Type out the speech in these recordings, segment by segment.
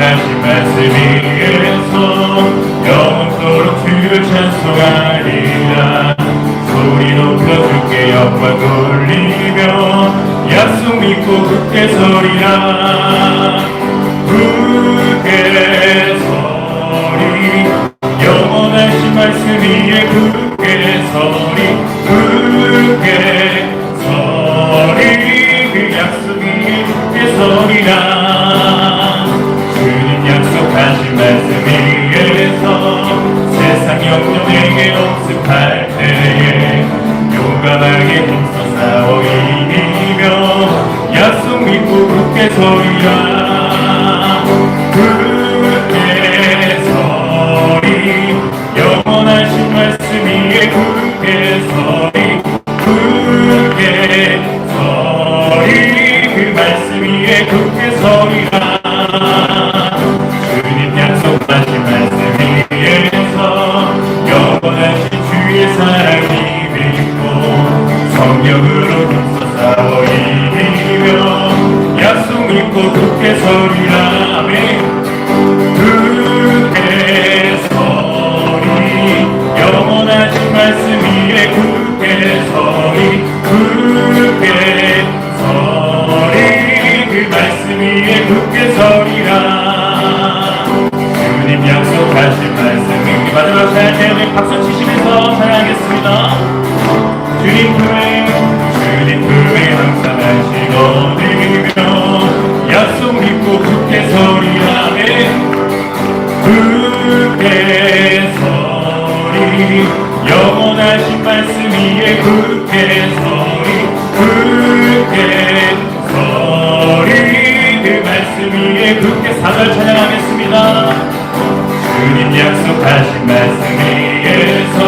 약속하신 말씀 위에서 영원토록 주를 찬송하리라. 소리 높여 주께 영광 돌리며 약속 믿고 굳게 서리라. 굳게 서리 영원하신 말씀 위에 굳게 서리 굳게 서리 그 약속 위에 굳게 서리라. 주님 약속하신 말씀 위에서 세상 영령에게 복습할 때에 용감하게 힘써 싸워 이기며 약속 믿고 굳게 서리라. 굳게 서리 영원하신 말씀 위에 굳게 서리 굳게 서리 그 말씀 위에 굳게 서리라. 주님 약속하신 말씀 위에서 영원하신 주의 사랑이 믿고 성령으로 힘써 싸워 이기며 약속 믿고 굳게 서리라. 아멘. 굳게 서리 영원하신 말씀 위에 굳게 서리 굳게 서리 그 말씀 위에 굳게 서리라. 주님 약속하신 말씀 위에 마지막 찬양 때문에 박수 치시면서 찬양하겠습니다. 주님 품에 항상 안식어리며 약속 믿고 굳게 서리라. 굳게 서리 영원하신 말씀 위에 굳게 서리 굳게 서리 그 말씀 위에 굳게 사절 찬양하겠습니다. 주님 약속하신 말씀 위에서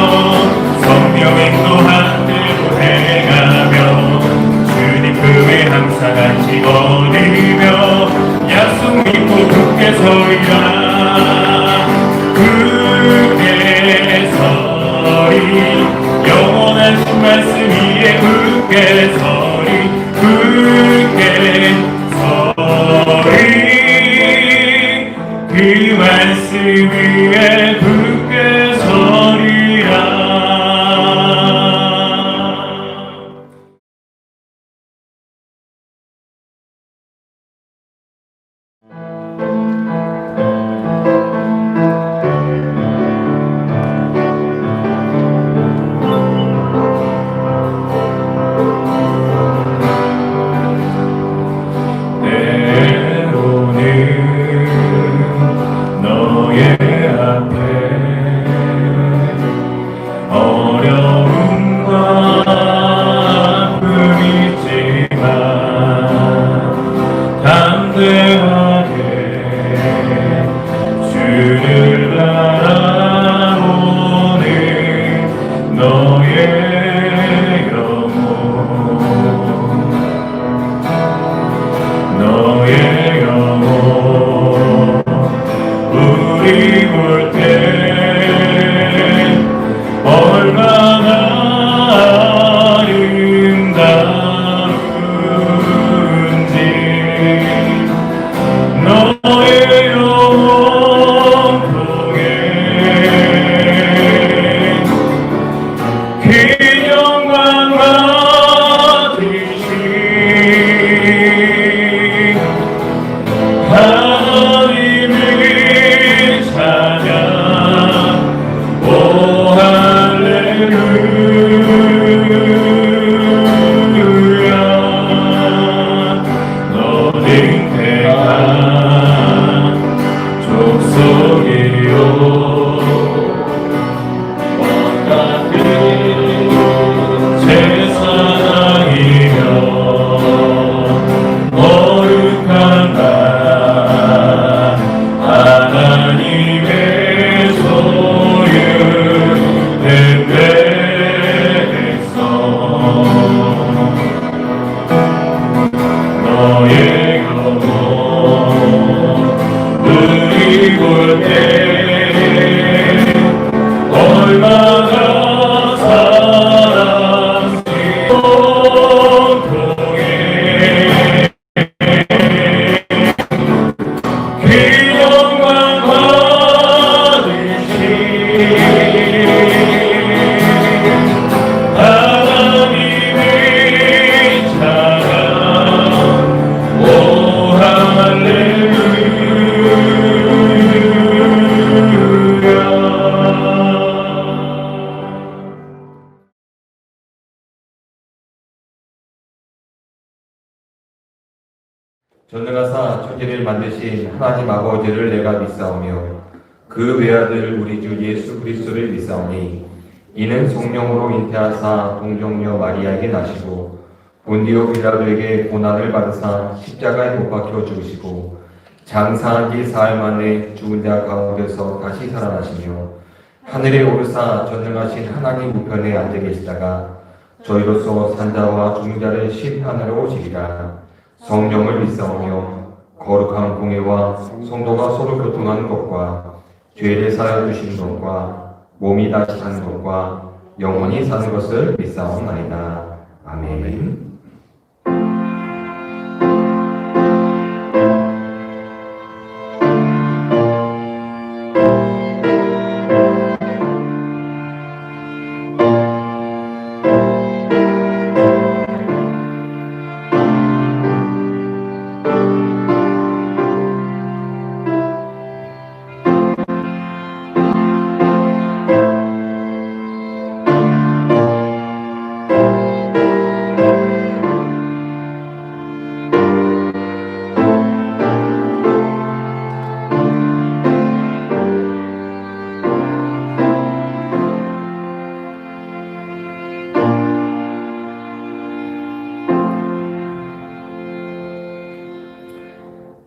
성령 인도한 대로 행하며 주님 품에 항상 안식 얻으며 약속 믿고 굳게 서리라. 굳게 서리 영원하신 말씀 위에 굳게 서리 굳게 서리 그 말씀 위에 굳게 서리라. 너의 앞에 전능하사 천지를 만드신 하나님 아버지를 내가 믿사오며 그 외아들 우리 주 예수 그리스도를 믿사오니 이는 성령으로 잉태하사 동정녀 마리아에게 나시고 본디오 빌라도에게 고난을 받으사 십자가에 못 박혀 죽으시고 장사한 지 사흘 만에 죽은 자 가운데서 다시 살아나시며 하늘에 오르사 전능하신 하나님 우편에 앉아 계시다가 저희로서 산자와 죽은 자를 심판하러 오시리라. 성령을 믿사오며 거룩한 공예와 성도가 서로 교통하는 것과 죄를 사하여 주시는 것과 몸이 다시 사는 것과 영원히 사는 것을 믿사옵나이다. 아멘.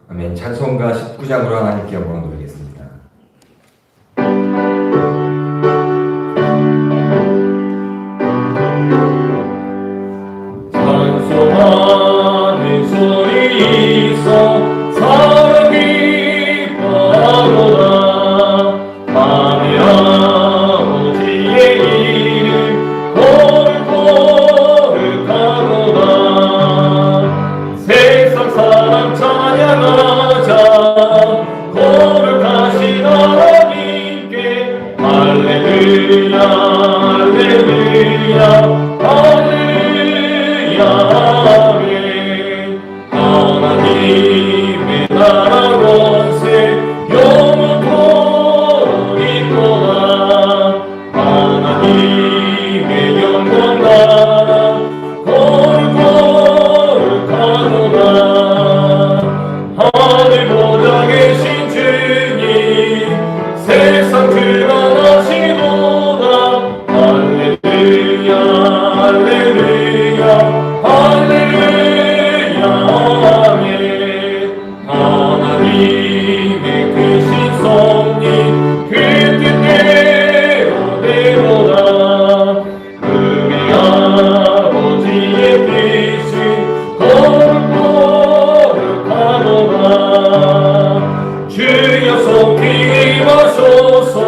아멘. 찬송가 19장으로 하나님께 영광 돌리겠습니다. 찬송하는 소리 있어 사랑이 바로다. 밤의 아버지의 이름 거룩거룩하로다. 세상 사람 찬양하자 거룩하신 하나님께 할렐루야 할렐루야 할렐루야 아멘. 하나님의 나라 권세 영원토록 있도다. 하나님의 영광 나라 거룩거룩하도다. 하늘보다 계신 주님 세상 드러나시도다. 할렐루야 할렐루야 할렐루야 아멘. 하나님의 크신 성님 그 뜻대로 되도다. 우리 아버지의 뜻은 거룩거룩하도다. 주여 속히 임하소서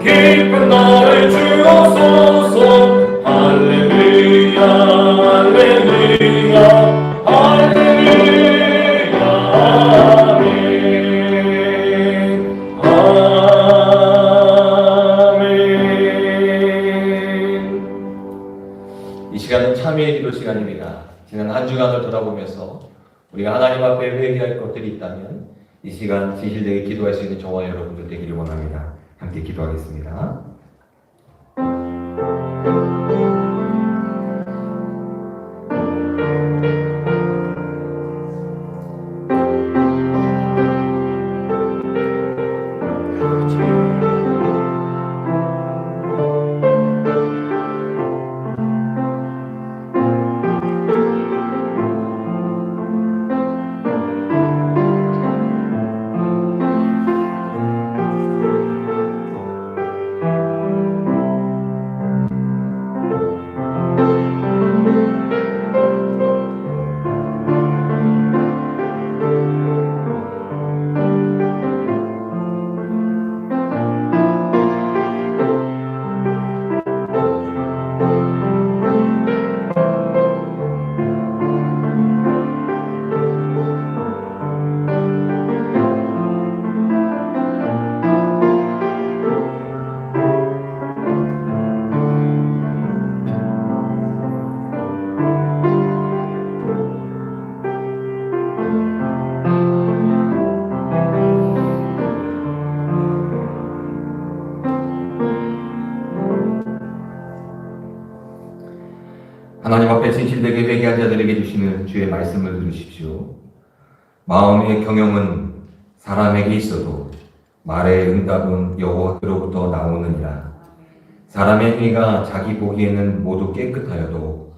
기쁜 나를 주옵소서. 할렐루야 할렐루야 할렐루야 아멘 아멘. 이 시간은 참회의 기도 시간입니다. 지난 한 주간을 돌아보면서 우리가 하나님 앞에 회개할 것들이 있다면 이 시간 진실되게 기도할 수 있는 저와 여러분들 되기를 원합니다. 함께 기도하겠습니다. 하나님 앞에 진실되게 회개한 자들에게 주시는 주의 말씀을 들으십시오. 마음의 경영은 사람에게 있어도 말의 응답은 여호와께로부터 나오느니라. 사람의 행위가 자기 보기에는 모두 깨끗하여도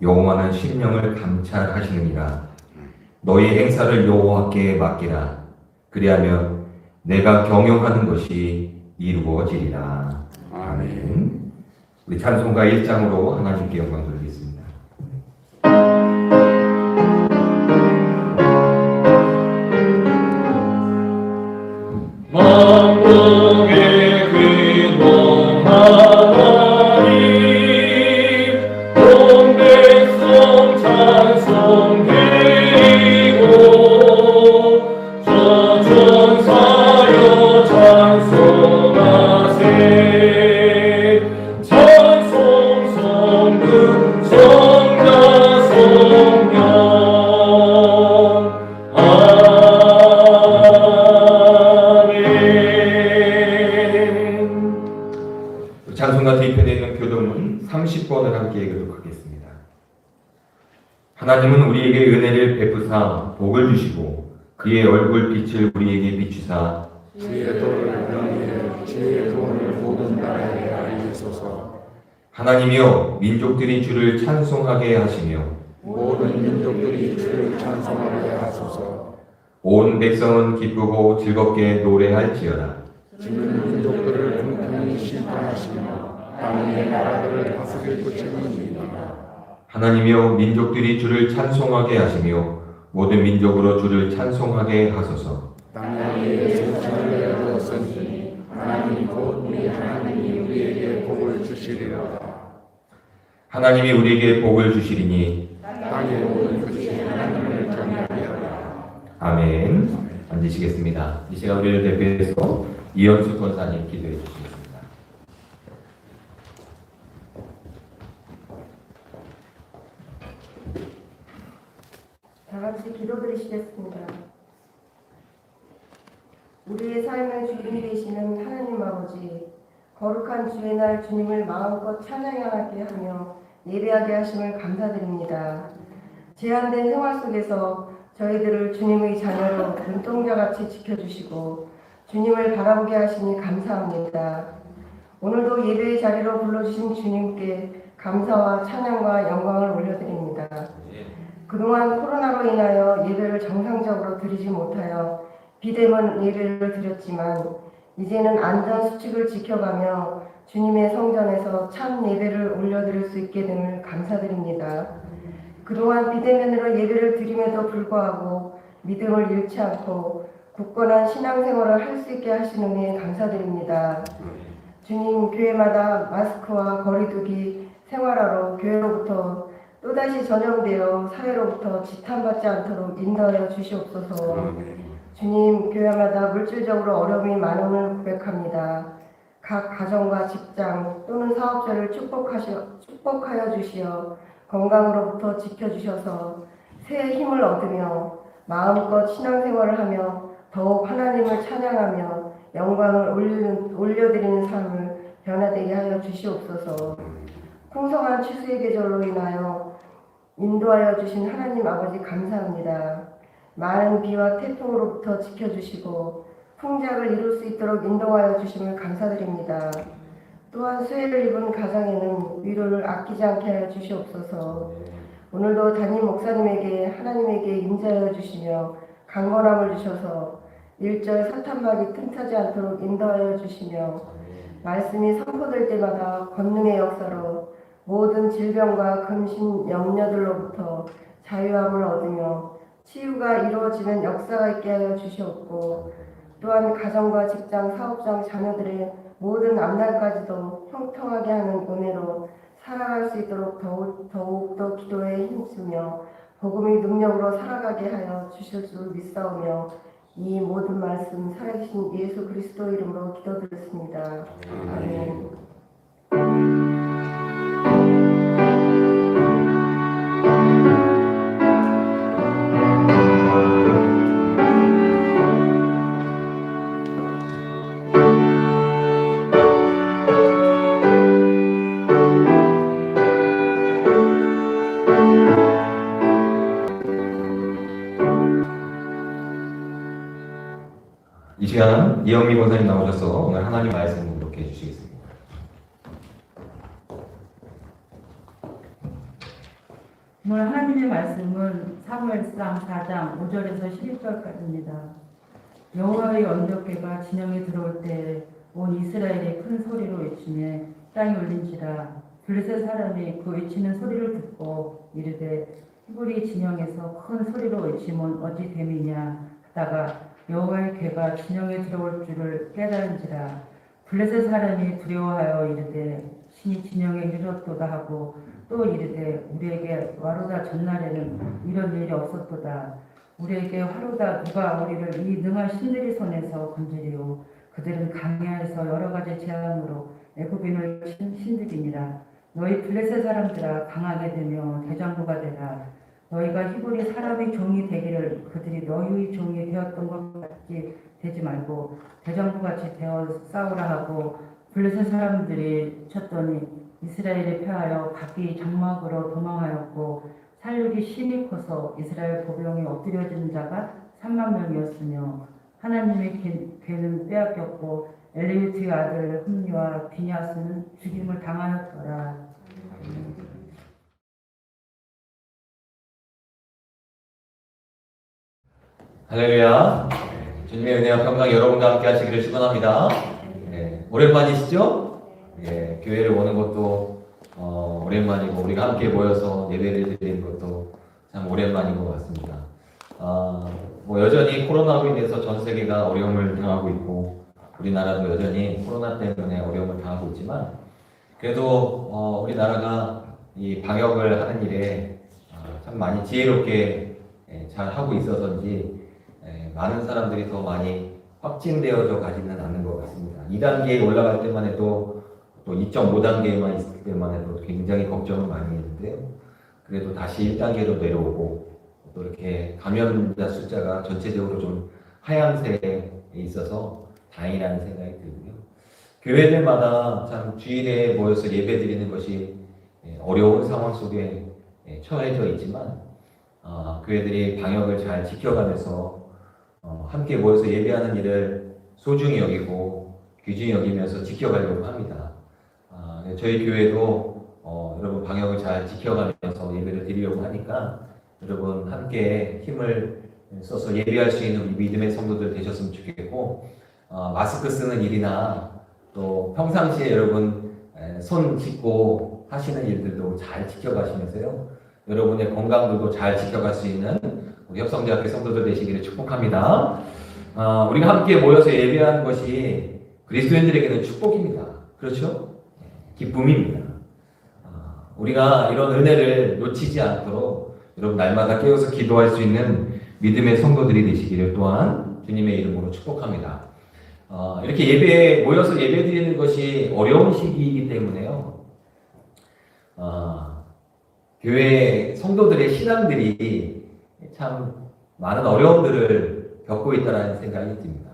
여호와는 심령을 감찰하시느니라. 너희 행사를 여호와께 맡기라. 그리하면 내가 경영하는 것이 이루어지리라. 아멘. 우리 찬송가 1장으로 하나님께 영광 돌리겠습니다. 만국의 근원 하나님, 온 백성 찬송 드리고, 저 천사여 찬송하세. 찬송 성부 성자 성령. 찬송가 뒤편에 있는 교도문 30번을 함께 읽도록하겠습니다. 하나님은 우리에게 은혜를 베푸사 복을 주시고 그의 얼굴 빛을 우리에게 비추사 주의 도를 명하여 주의 도를 모든 나라에 알리소서. 하나님이여 민족들이 주를 찬송하게 하시며 모든 민족들이 주를 찬송하게 하소서. 온 백성은 기쁘고 즐겁게 노래할지어다. 주는 민족들을 공평히 심판하시며 땅의 나라들을 다스릴 것입니다. 하나님이여 민족들이 주를 찬송하게 하시며 모든 민족으로 주를 찬송하게 하소서. 땅에 생명을 내어주었으니 하나님 곧 우리 하나님이 우리에게 복을 주시리로다. 하나님이 우리에게 복을 주시리니 땅의 모든 끝이 하나님을 경외하리라. 아멘. 앉으시겠습니다. 이 시간 우리를 대표해서 이현수 권사님 기도해 주시겠습니다. 다 같이 기도드리시겠습니다. 우리의 삶의 주인 되시는 하나님 아버지, 거룩한 주의 날 주님을 마음껏 찬양하게 하며 예배하게 하심을 감사드립니다. 제한된 생활 속에서 저희들을 주님의 자녀로 눈동자같이 지켜주시고 주님을 바라보게 하시니 감사합니다. 오늘도 예배의 자리로 불러주신 주님께 감사와 찬양과 영광을 올려드립니다. 그동안 코로나로 인하여 예배를 정상적으로 드리지 못하여 비대면 예배를 드렸지만 이제는 안전수칙을 지켜가며 주님의 성전에서 참 예배를 올려드릴 수 있게 됨을 감사드립니다. 그동안 비대면으로 예배를 드림에도 불구하고 믿음을 잃지 않고 굳건한 신앙생활을 할 수 있게 하시는 은혜에 감사드립니다. 주님, 교회마다 마스크와 거리두기 생활하러 교회로부터 또다시 전염되어 사회로부터 지탄받지 않도록 인도하여 주시옵소서. 주님, 교회마다 물질적으로 어려움이 많음을 고백합니다. 각 가정과 직장 또는 사업자를 축복하여 주시어 건강으로부터 지켜주셔서 새해 힘을 얻으며 마음껏 신앙생활을 하며 더욱 하나님을 찬양하며 영광을 올려드리는 삶을 변화되게 하여 주시옵소서. 풍성한 추수의 계절로 인하여 인도하여 주신 하나님 아버지 감사합니다. 많은 비와 태풍으로부터 지켜주시고 풍작을 이룰 수 있도록 인도하여 주심을 감사드립니다. 또한 수혜를 입은 가정에는 위로를 아끼지 않게 하여 주시옵소서. 오늘도 담임 목사님에게 하나님에게 임재하여 주시며 강건함을 주셔서 일절 사탄막이 틈타지 않도록 인도하여 주시며 말씀이 선포될 때마다 권능의 역사로 모든 질병과 근심 염려들로부터 자유함을 얻으며 치유가 이루어지는 역사가 있게 하여 주시옵고 또한 가정과 직장, 사업장, 자녀들의 모든 앞날까지도 형통하게 하는 은혜로 살아갈 수 있도록 더욱더 기도에 힘쓰며 복음의 능력으로 살아가게 하여 주실 줄 믿사오며 이 모든 말씀 살아계신 예수 그리스도 이름으로 기도드렸습니다. 아멘. 귀한 이영미 권사님 나오셔서 오늘 하나님 말씀 묵독해 주시겠습니다. 오늘 하나님의 말씀은 사무엘상 4장 5절에서 11절까지입니다. 여호와의 언덕궤가 진영에 들어올 때 온 이스라엘이 큰 소리로 외치며 땅이 울린지라. 블레셋 사람이 그 외치는 소리를 듣고 이르되 히브리 진영에서 큰 소리로 외치면 어찌 됨이냐 하다가 여호와의 궤가 진영에 들어올 줄을 깨달은지라. 블레셋 사람이 두려워하여 이르되 신이 진영에 이르렀도다 하고 또 이르되 우리에게 와로다 전날에는 이런 일이 없었도다. 우리에게 화로다 누가 우리를 이 능한 신들이 손에서 건지리오. 그들은 강야에서 여러 가지 재앙으로 애굽인을 친 신들이니라. 너희 블레셋 사람들아 강하게 되며 대장부가 되라. 너희가 히브리 사람의 종이 되기를 그들이 너희의 종이 되었던 것 같이 되지 말고 대장부같이 되어 싸우라 하고 블레셋 사람들이 쳤더니 이스라엘이 패하여 각기 장막으로 도망하였고 살육이 심히 커서 이스라엘 보병이 엎드려진 자가 3만 명이었으며 하나님의 궤는 빼앗겼고 엘리우트의 아들 흠니와 비냐스는 죽임을 당하였더라. 할렐루야. 주님의 은혜와 평강 여러분과 함께 하시기를 축원합니다. 오랜만이시죠? 교회를 오는 것도 오랜만이고 우리가 함께 모여서 예배를 드리는 것도 참 오랜만인 것 같습니다. 여전히 코로나로 인해서 전 세계가 어려움을 당하고 있고 우리나라도 여전히 코로나 때문에 어려움을 당하고 있지만 그래도 우리나라가 이 방역을 하는 일에 참 많이 지혜롭게 잘 하고 있어서인지 많은 사람들이 더 많이 확진되어져 가지는 않는 것 같습니다. 2단계에 올라갈 때만 해도 또 2.5단계만 있을 때만 해도 굉장히 걱정을 많이 했는데요. 그래도 다시 1단계로 내려오고 또 이렇게 감염자 숫자가 전체적으로 좀 하향세에 있어서 다행이라는 생각이 들고요. 교회들마다 참 주일에 모여서 예배드리는 것이 어려운 상황 속에 처해져 있지만 교회들이 방역을 잘 지켜가면서 함께 모여서 예배하는 일을 소중히 여기고 귀중히 여기면서 지켜가려고 합니다. 저희 교회도 여러분 방역을 잘 지켜가면서 예배를 드리려고 하니까 여러분 함께 힘을 써서 예배할 수 있는 우리 믿음의 성도들 되셨으면 좋겠고 마스크 쓰는 일이나 또 평상시에 여러분 손 씻고 하시는 일들도 잘 지켜가시면서요. 여러분의 건강들도 잘 지켜갈 수 있는 우리 협성대학교 성도들 되시기를 축복합니다. 우리가 함께 모여서 예배하는 것이 그리스도인들에게는 축복입니다. 그렇죠? 기쁨입니다. 우리가 이런 은혜를 놓치지 않도록 여러분 날마다 깨어서 기도할 수 있는 믿음의 성도들이 되시기를 또한 주님의 이름으로 축복합니다. 이렇게 예배에 모여서 예배드리는 것이 어려운 시기이기 때문에요. 교회 성도들의 신앙들이 참 많은 어려움들을 겪고 있다는 생각이 듭니다.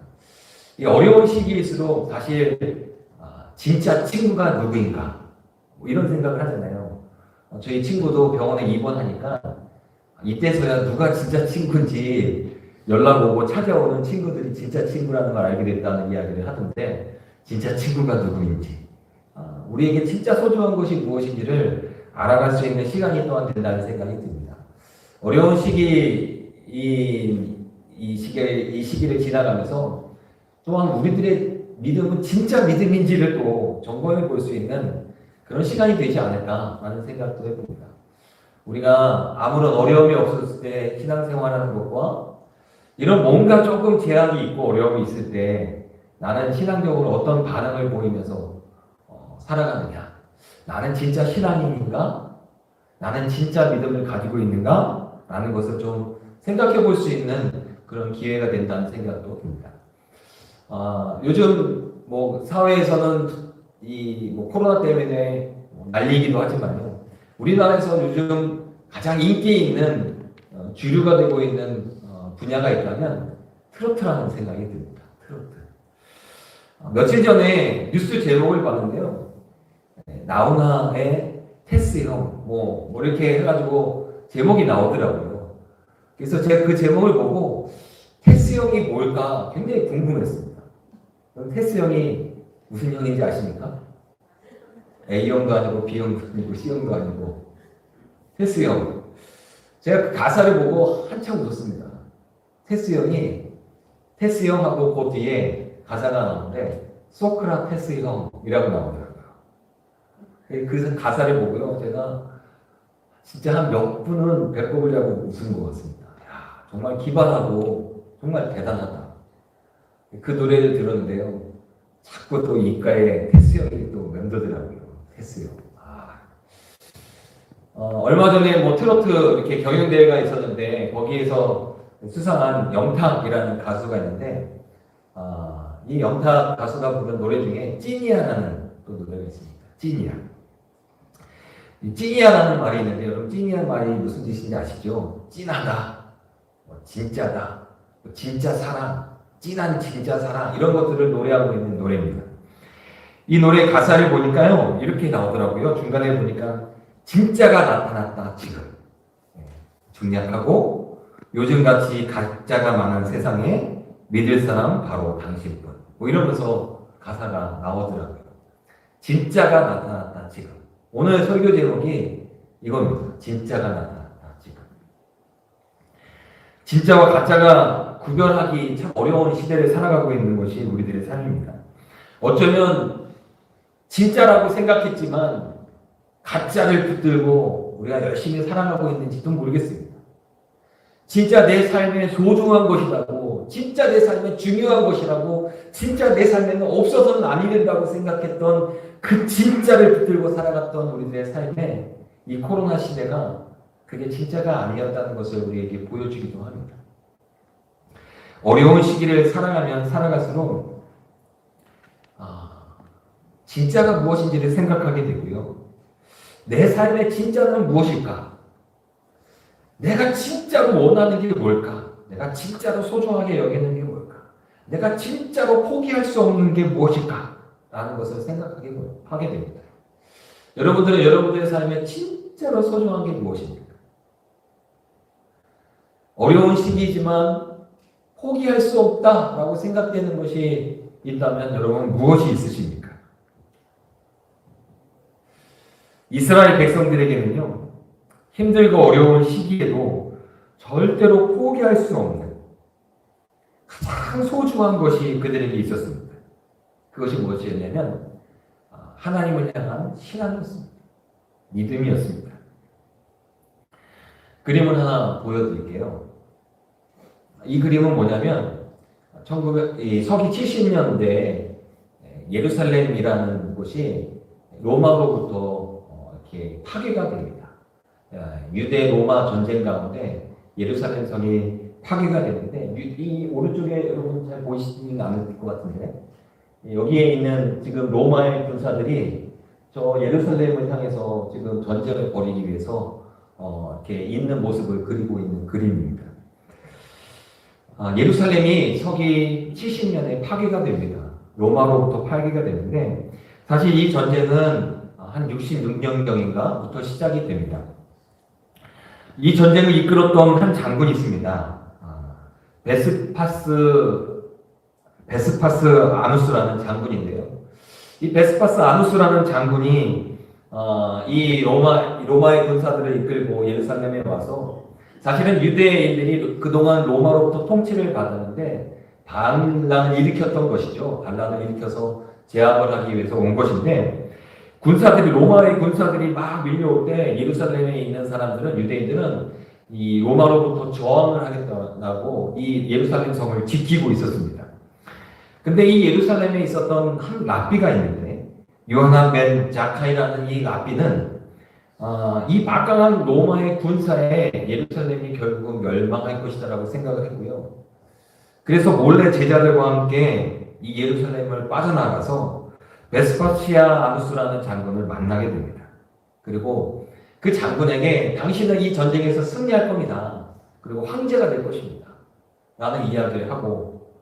이 어려운 시기일수록 사실 진짜 친구가 누구인가 이런 생각을 하잖아요. 저희 친구도 병원에 입원하니까 이때서야 누가 진짜 친구인지 연락 오고 찾아오는 친구들이 진짜 친구라는 걸 알게 됐다는 이야기를 하던데 진짜 친구가 누구인지 우리에게 진짜 소중한 것이 무엇인지를 알아갈 수 있는 시간이 또한 된다는 생각이 듭니다. 어려운 시기 이 시기를 지나가면서 또한 우리들의 믿음은 진짜 믿음인지를 또 점검해 볼 수 있는 그런 시간이 되지 않을까라는 생각도 해봅니다. 우리가 아무런 어려움이 없었을 때 신앙생활하는 것과 이런 뭔가 조금 제약이 있고 어려움이 있을 때 나는 신앙적으로 어떤 반응을 보이면서 살아가느냐, 나는 진짜 신앙인인가, 나는 진짜 믿음을 가지고 있는가 라는 것을 좀 생각해 볼 수 있는 그런 기회가 된다는 생각도 듭니다. 요즘 사회에서는 코로나 때문에 난리이기도 하지만요. 우리나라에서 요즘 가장 인기 있는 주류가 되고 있는 분야가 있다면 트로트라는 생각이 듭니다. 트로트. 며칠 전에 뉴스 제목을 봤는데요. 나훈아의 테스 형 이렇게 해가지고 제목이 나오더라고요. 그래서 제가 그 제목을 보고 테스 형이 뭘까 굉장히 궁금했습니다. 그럼 테스형이 무슨 형인지 아십니까? A형도 아니고 B형도 아니고 C형도 아니고 테스형. 제가 그 가사를 보고 한참 웃었습니다. 테스형하고 그 뒤에 가사가 나오는데 소크라테스형이라고 나오더라고요. 그래서 가사를 보고요, 제가 진짜 한 몇 분은 배꼽을 잡고 웃은 것 같습니다. 야, 정말 기발하고 정말 대단하다. 그 노래를 들었는데요, 자꾸 또 입가에 테스형이 또 맴돌더라고요. 테스형. 얼마 전에 뭐 트로트 이렇게 경연대회가 있었는데 거기에서 수상한 영탁이라는 가수가 있는데 이 영탁 가수가 부른 노래 중에 찐이야라는 또 노래가 있습니다. 찐이야. 이 찐이야라는 말이 있는데 여러분 찐이야 말이 무슨 뜻인지 아시죠? 찐하다, 뭐 진짜다, 뭐 진짜 사랑, 찐한 진짜 사랑 이런 것들을 노래하고 있는 노래입니다. 이 노래 가사를 보니까요 이렇게 나오더라고요. 중간에 보니까 진짜가 나타났다 지금. 중약하고 요즘같이 가짜가 많은 세상에 믿을 사람 바로 당신뿐. 뭐 이러면서 가사가 나오더라고요. 진짜가 나타났다 지금. 오늘 설교 제목이 이겁니다. 진짜가 나타났다 지금. 진짜와 가짜가 구별하기 참 어려운 시대를 살아가고 있는 것이 우리들의 삶입니다. 어쩌면 진짜라고 생각했지만 가짜를 붙들고 우리가 열심히 살아가고 있는지도 모르겠습니다. 진짜 내 삶에 소중한 것이라고, 진짜 내 삶에 중요한 것이라고, 진짜 내 삶에는 없어서는 아니 된다고 생각했던 그 진짜를 붙들고 살아갔던 우리들의 삶에 이 코로나 시대가 그게 진짜가 아니었다는 것을 우리에게 보여주기도 합니다. 어려운 시기를 살아가면 살아갈수록 진짜가 무엇인지를 생각하게 되고요. 내 삶의 진짜는 무엇일까? 내가 진짜로 원하는 게 뭘까? 내가 진짜로 소중하게 여기는 게 뭘까? 내가 진짜로 포기할 수 없는 게 무엇일까? 라는 것을 생각하게 됩니다. 여러분들은 여러분들의 삶에 진짜로 소중한 게 무엇입니까? 어려운 시기이지만 포기할 수 없다라고 생각되는 것이 있다면 여러분 무엇이 있으십니까? 이스라엘 백성들에게는요, 힘들고 어려운 시기에도 절대로 포기할 수 없는 가장 소중한 것이 그들에게 있었습니다. 그것이 무엇이었냐면 하나님을 향한 신앙이었습니다. 믿음이었습니다. 그림을 하나 보여드릴게요. 이 그림은 뭐냐면 서기 70년대 예루살렘이라는 곳이 로마로부터 이렇게 파괴가 됩니다. 유대 로마 전쟁 가운데 예루살렘 성이 파괴가 되는데 이 오른쪽에 여러분 잘 보이시지는 않을 것 같은데 여기에 있는 지금 로마의 군사들이 저 예루살렘을 향해서 지금 전쟁을 벌이기 위해서 이렇게 있는 모습을 그리고 있는 그림입니다. 예루살렘이 서기 70년에 파괴가 됩니다. 로마로부터 파괴가 되는데 사실 이 전쟁은 한 66년경인가부터 시작이 됩니다. 이 전쟁을 이끌었던 한 장군이 있습니다. 베스파스 아누스라는 장군인데요. 이 베스파스 아누스라는 장군이 이 로마의 군사들을 이끌고 예루살렘에 와서 사실은 유대인들이 그동안 로마로부터 통치를 받았는데 반란을 일으켰던 것이죠. 반란을 일으켜서 제압을 하기 위해서 온 것인데 로마의 군사들이 막 밀려올 때 예루살렘에 있는 사람들은, 유대인들은 이 로마로부터 저항을 하겠다고 이 예루살렘 성을 지키고 있었습니다. 근데 이 예루살렘에 있었던 한 랍비가 있는데 요하난 벤 자카이라는 이 랍비는 이 막강한 로마의 군사에 예루살렘이 결국 멸망할 것이다라고 생각을 했고요. 그래서 몰래 제자들과 함께 이 예루살렘을 빠져나가서 베스파시아 아누스라는 장군을 만나게 됩니다. 그리고 그 장군에게 당신은 이 전쟁에서 승리할 겁니다. 그리고 황제가 될 것입니다. 라는 이야기를 하고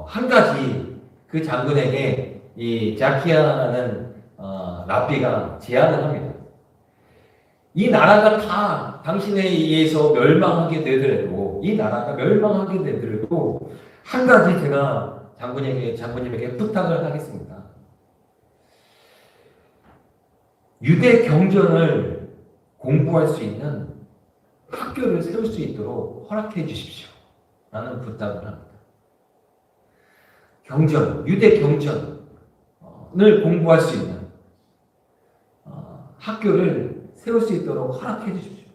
한 가지 그 장군에게 이 자키아라는 랍비가 제안을 합니다. 이 나라가 다 당신에 의해서 멸망하게 되더라도 한 가지 제가 장군님에게 부탁을 하겠습니다. 유대 경전을 공부할 수 있는 학교를 세울 수 있도록 허락해 주십시오. 라는 부탁을 합니다. 유대 경전을 공부할 수 있는 학교를 세울 수 있도록 허락해 주십시오.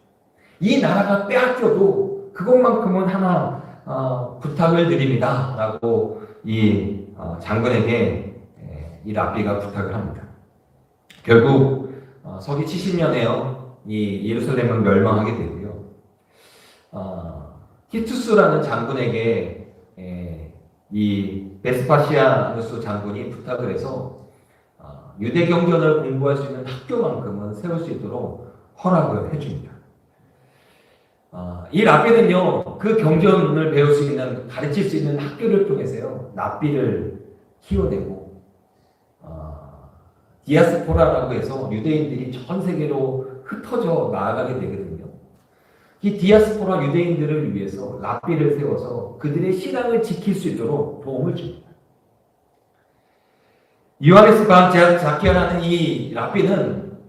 이 나라가 빼앗겨도 그것만큼은 하나 부탁을 드립니다. 라고 이 장군에게 이 랍비가 부탁을 합니다. 결국 서기 70년에요. 이 예루살렘은 멸망하게 되고요. 티투스라는 장군에게 이 베스파시아누스 장군이 부탁을 해서 유대 경전을 공부할 수 있는 학교만큼은 세울 수 있도록 허락을 해줍니다. 이 랍비는요, 그 경전을 배울 수 있는, 가르칠 수 있는 학교를 통해서요, 랍비를 키워내고, 디아스포라라고 해서 유대인들이 전 세계로 흩어져 나아가게 되거든요. 이 디아스포라 유대인들을 위해서 랍비를 세워서 그들의 신앙을 지킬 수 있도록 도움을 줍니다. 요하네스 반 자키아라는 이 랍비는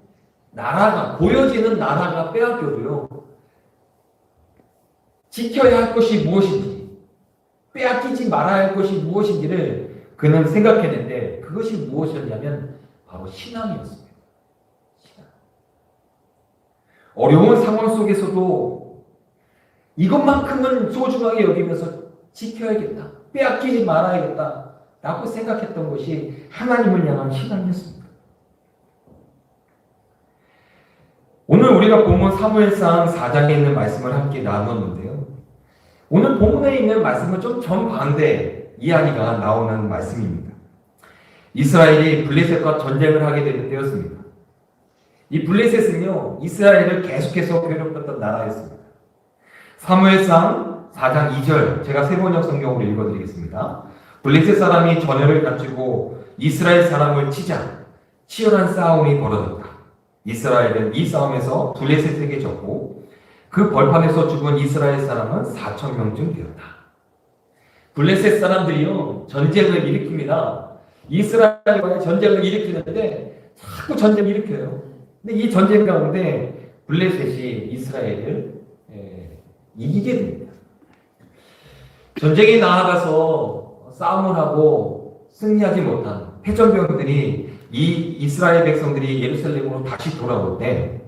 보여지는 나라가 빼앗겨도요, 지켜야 할 것이 무엇인지, 빼앗기지 말아야 할 것이 무엇인지를 그는 생각했는데, 그것이 무엇이었냐면 바로 신앙이었습니다. 신앙. 어려운 상황 속에서도 이것만큼은 소중하게 여기면서 지켜야겠다, 빼앗기지 말아야겠다 라고 생각했던 것이 하나님을 향한 신앙이었습니다. 오늘 우리가 본문 사무엘상 4장에 있는 말씀을 함께 나눴는데요, 오늘 본문에 있는 말씀은 좀 정반대 이야기가 나오는 말씀입니다. 이스라엘이 블레셋과 전쟁을 하게 되는 때였습니다. 이 블레셋은요, 이스라엘을 계속해서 괴롭혔던 나라였습니다. 사무엘상 4장 2절, 제가 세번역 성경으로 읽어드리겠습니다. 블레셋 사람이 전열을 갖추고 이스라엘 사람을 치자 치열한 싸움이 벌어졌다. 이스라엘은 이 싸움에서 블레셋에게 졌고 그 벌판에서 죽은 이스라엘 사람은 4,000명쯤 되었다. 블레셋 사람들이요, 전쟁을 일으킵니다. 이스라엘과의 전쟁을 일으키는데 자꾸 전쟁을 일으켜요. 근데 이 전쟁 가운데 블레셋이 이스라엘을 이기게 됩니다. 전쟁에 나아가서 싸움을 하고 승리하지 못한 패전병들이 이 이스라엘 백성들이 예루살렘으로 다시 돌아올 때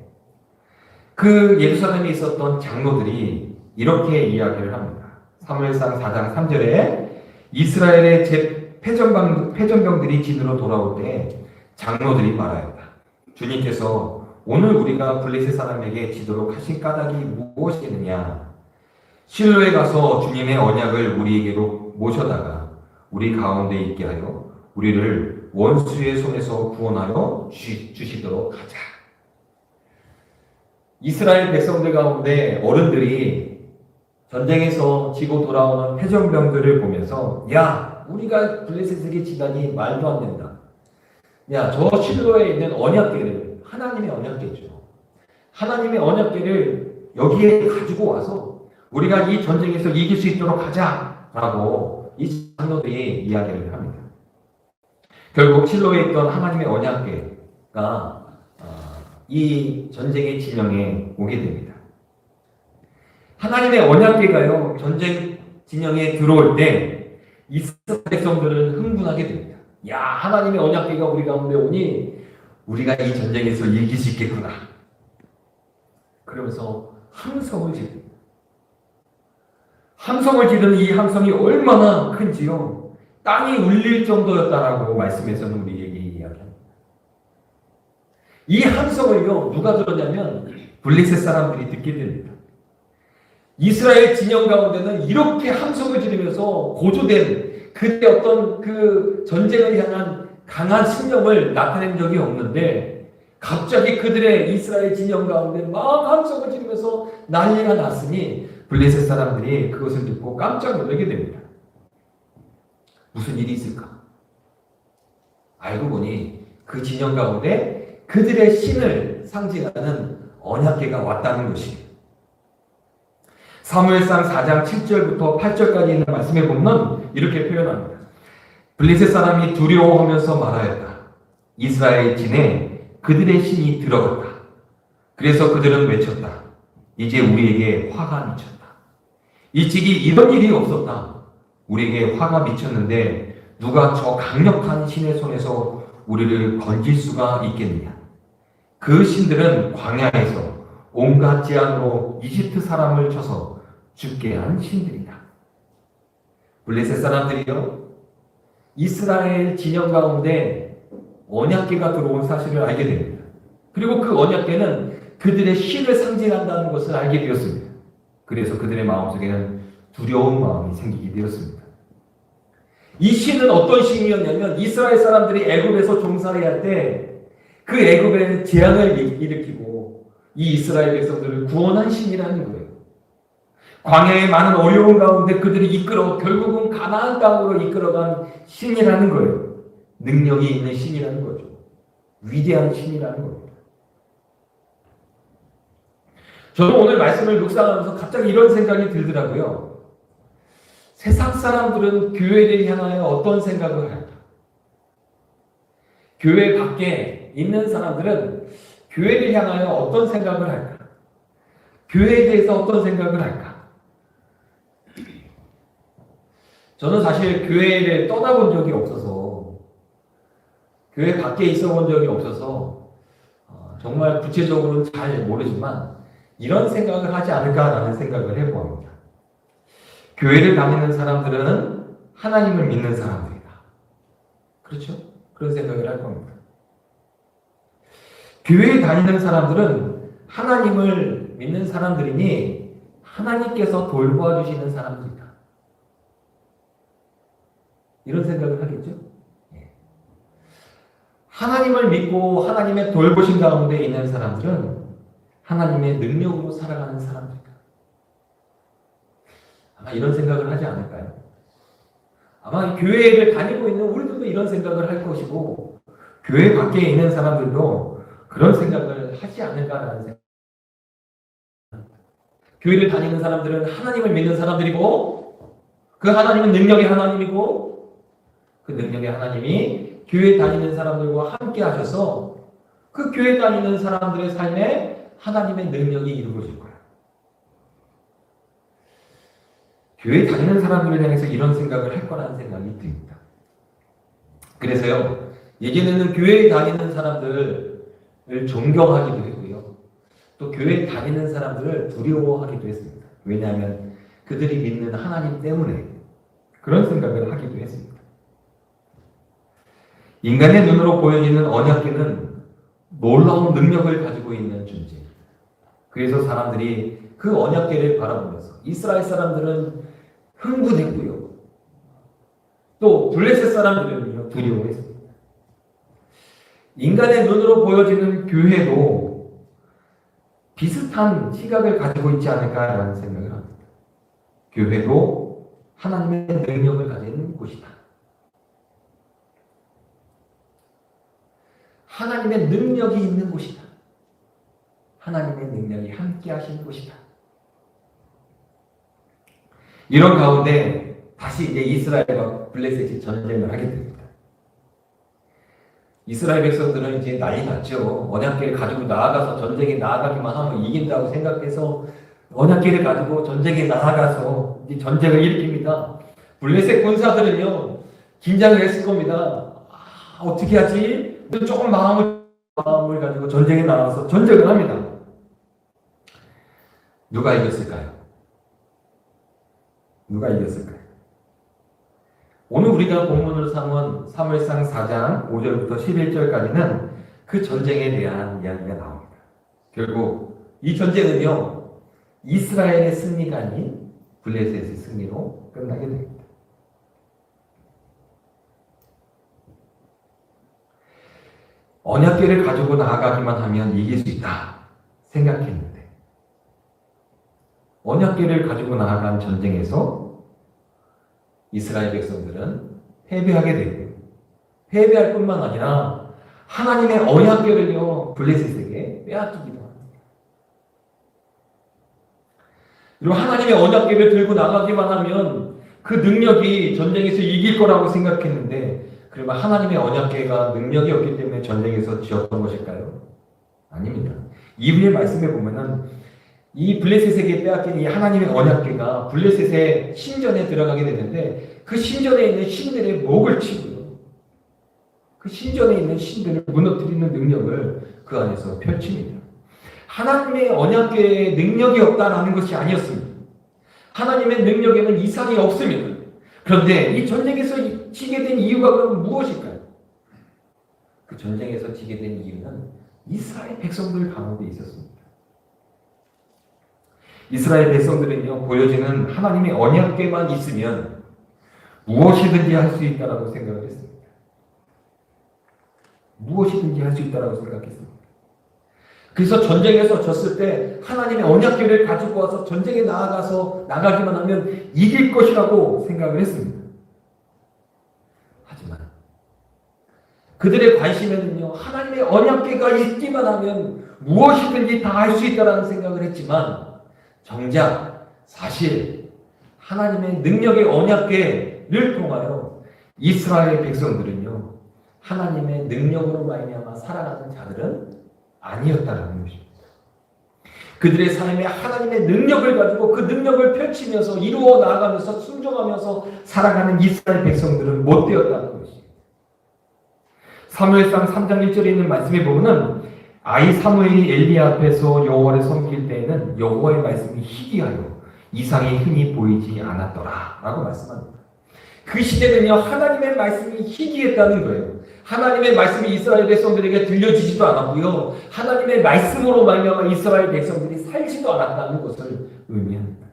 그 예루살렘에 있었던 장로들이 이렇게 이야기를 합니다. 사무엘상 4장 3절에 이스라엘의 패전병들이 진으로 돌아올 때 장로들이 말하였다. 주님께서 오늘 우리가 블레셋 사람에게 지도록 하신 까닭이 무엇이겠느냐? 실로에 가서 주님의 언약을 우리에게로 모셔다가 우리 가운데 있게 하여 우리를 원수의 손에서 구원하여 주시도록 하자. 이스라엘 백성들 가운데 어른들이 전쟁에서 지고 돌아오는 패전병들을 보면서, 야, 우리가 블레셋에게 지다니 말도 안 된다. 야, 저 실로에 있는 언약궤를, 하나님의 언약궤죠, 하나님의 언약궤를 여기에 가지고 와서 우리가 이 전쟁에서 이길 수 있도록 하자라고 이 장로들이 이야기를 합니다. 결국 실로에 있던 하나님의 언약궤가 이 전쟁의 진영에 오게 됩니다. 하나님의 언약궤가요, 전쟁 진영에 들어올 때 이스라엘 백성들은 흥분하게 됩니다. 야, 하나님의 언약궤가 우리 가운데 오니 우리가 이 전쟁에서 이길 수 있겠구나. 그러면서 함성을 지릅니다. 함성을 지르는 이 함성이 얼마나 큰지요, 땅이 울릴 정도였다라고 말씀에서는 우리에게 이야기합니다. 이 함성을요, 누가 들었냐면 블레셋 사람들이 듣게 됩니다. 이스라엘 진영 가운데는 이렇게 함성을 지르면서 고조된 그의 어떤 그 전쟁을 향한 강한 신념을 나타낸 적이 없는데, 갑자기 그들의 이스라엘 진영 가운데 막 함성을 지르면서 난리가 났으니 블레셋 사람들이 그것을 듣고 깜짝 놀라게 됩니다. 무슨 일이 있을까? 알고 보니 그 진영 가운데 그들의 신을 상징하는 언약궤가 왔다는 것입니다. 사무엘상 4장 7절부터 8절까지 있는 말씀에 보면 이렇게 표현합니다. 블레셋 사람이 두려워하면서 말하였다. 이스라엘 진에 그들의 신이 들어갔다. 그래서 그들은 외쳤다. 이제 우리에게 화가 미쳤다. 일찍이 이런 일이 없었다. 우리에게 화가 미쳤는데 누가 저 강력한 신의 손에서 우리를 건질 수가 있겠느냐. 그 신들은 광야에서 온갖 재앙으로 이집트 사람을 쳐서 죽게 한 신들이다. 블레셋 사람들이요, 이스라엘 진영 가운데 언약궤가 들어온 사실을 알게 됩니다. 그리고 그 언약궤는 그들의 신을 상징한다는 것을 알게 되었습니다. 그래서 그들의 마음속에는 두려운 마음이 생기게 되었습니다. 이 신은 어떤 신이었냐면 이스라엘 사람들이 애굽에서 종살이 할 때 그 애굽의 재앙을 일으키고 이 이스라엘 백성들을 구원한 신이라는 거예요. 광야의 많은 어려움 가운데 그들이 이끌어 결국은 가나안 땅으로 이끌어간 신이라는 거예요. 능력이 있는 신이라는 거죠. 위대한 신이라는 겁니다. 저는 오늘 말씀을 묵상하면서 갑자기 이런 생각이 들더라고요. 세상 사람들은 교회를 향하여 어떤 생각을 할까? 교회 밖에 있는 사람들은 교회를 향하여 어떤 생각을 할까? 교회에 대해서 어떤 생각을 할까? 저는 사실 교회를 떠나본 적이 없어서, 교회 밖에 있어 본 적이 없어서 정말 구체적으로는 잘 모르지만 이런 생각을 하지 않을까라는 생각을 해보합니다. 교회를 다니는 사람들은 하나님을 믿는 사람들이다. 그렇죠? 그런 생각을 할 겁니다. 교회에 다니는 사람들은 하나님을 믿는 사람들이니 하나님께서 돌보아주시는 사람들이다. 이런 생각을 하겠죠? 하나님을 믿고 하나님의 돌보신 가운데 있는 사람들은 하나님의 능력으로 살아가는 사람들이다. 아마 이런 생각을 하지 않을까요? 아마 교회를 다니고 있는 우리들도 이런 생각을 할 것이고 교회 밖에 있는 사람들도 그런 생각을 하지 않을까라는 생각. 교회를 다니는 사람들은 하나님을 믿는 사람들이고 그 하나님은 능력의 하나님이고 그 능력의 하나님이 교회 다니는 사람들과 함께 하셔서 그 교회 다니는 사람들의 삶에 하나님의 능력이 이루어질 거예요. 교회 다니는 사람들을 향해서 이런 생각을 할 거라는 생각이 듭니다. 그래서요, 예전에는 교회에 다니는 사람들을 존경하기도 했고요. 또 교회에 다니는 사람들을 두려워하기도 했습니다. 왜냐하면 그들이 믿는 하나님 때문에 그런 생각을 하기도 했습니다. 인간의 눈으로 보여지는 언약궤는 놀라운 능력을 가지고 있는 존재입니다. 그래서 사람들이 그 언약궤를 바라보면서 이스라엘 사람들은 흥분했고요. 또 블레셋 사람들은요, 두려워했습니다. 인간의 눈으로 보여지는 교회도 비슷한 시각을 가지고 있지 않을까라는 생각을 합니다. 교회도 하나님의 능력을 가진 곳이다. 하나님의 능력이 있는 곳이다. 하나님의 능력이 함께 하신 곳이다. 이런 가운데 다시 이제 이스라엘과 블레셋이 전쟁을 하게 됩니다. 이스라엘 백성들은 이제 난리 났죠. 언약궤를 가지고 나아가서 전쟁에 나아가기만 하면 이긴다고 생각해서 언약궤를 가지고 전쟁에 나아가서 이제 전쟁을 일으킵니다. 블레셋 군사들은요, 긴장을 했을 겁니다. 어떻게 하지? 조금 마음을 가지고 전쟁에 나가서 전쟁을 합니다. 누가 이겼을까요? 누가 이겼을까요? 오늘 우리가 본문으로 삼은 사무엘상 4장 5절부터 11절까지는 그 전쟁에 대한 이야기가 나옵니다. 결국 이 전쟁은요, 이스라엘의 승리가 아닌 블레셋의 승리로 끝나게 됩니다. 언약궤를 가지고 나아가기만 하면 이길 수 있다 생각했는데 언약궤를 가지고 나아간 전쟁에서 이스라엘 백성들은 패배하게 되고 패배할 뿐만 아니라 하나님의 언약궤를요 블레셋에게 빼앗기기도 합니다. 그리고 하나님의 언약궤를 들고 나가기만 하면 그 능력이 전쟁에서 이길 거라고 생각했는데 그러면 하나님의 언약궤가 능력이 없기 때문에 전쟁에서 지었던 것일까요? 아닙니다. 이후의 말씀에 보면은 이 블레셋에게 빼앗긴 이 하나님의 언약궤가 블레셋의 신전에 들어가게 되는데 그 신전에 있는 신들의 목을 치고요. 그 신전에 있는 신들을 무너뜨리는 능력을 그 안에서 펼칩니다. 하나님의 언약궤에 능력이 없다라는 것이 아니었습니다. 하나님의 능력에는 이상이 없습니다. 그런데 이 전쟁에서 지게 된 이유가 그럼 무엇일까요? 그 전쟁에서 지게 된 이유는 이스라엘 백성들 가운데 있었습니다. 이스라엘 백성들은요, 보여지는 하나님의 언약궤만 있으면 무엇이든지 할 수 있다라고 생각을 했습니다. 무엇이든지 할 수 있다라고 생각했습니다. 그래서 전쟁에서 졌을 때 하나님의 언약궤를 가지고 와서 전쟁에 나가기만 하면 이길 것이라고 생각을 했습니다. 하지만 그들의 관심에는요, 하나님의 언약궤가 있기만 하면 무엇이든지 다 할 수 있다라는 생각을 했지만 정작 사실 하나님의 능력의 언약궤를 통하여 이스라엘 백성들은요, 하나님의 능력으로 말미암아 살아가는 자들은 아니었다라는 것입니다. 그들의 삶에 하나님의 능력을 가지고 그 능력을 펼치면서 이루어 나아가면서 순종하면서 살아가는 이스라엘 백성들은 못 되었다는 것입니다. 사무엘상 3장 1절에 있는 말씀에 보면은 아이 사무엘이 엘리 앞에서 여호와를 섬길 때에는 여호와의 말씀이 희귀하여 이상이 흔히 보이지 않았더라 라고 말씀합니다. 그 시대는요, 하나님의 말씀이 희귀했다는 거예요. 하나님의 말씀이 이스라엘 백성들에게 들려지지도 않았고요, 하나님의 말씀으로 말미암아 이스라엘 백성들이 살지도 않았다는 것을 의미합니다.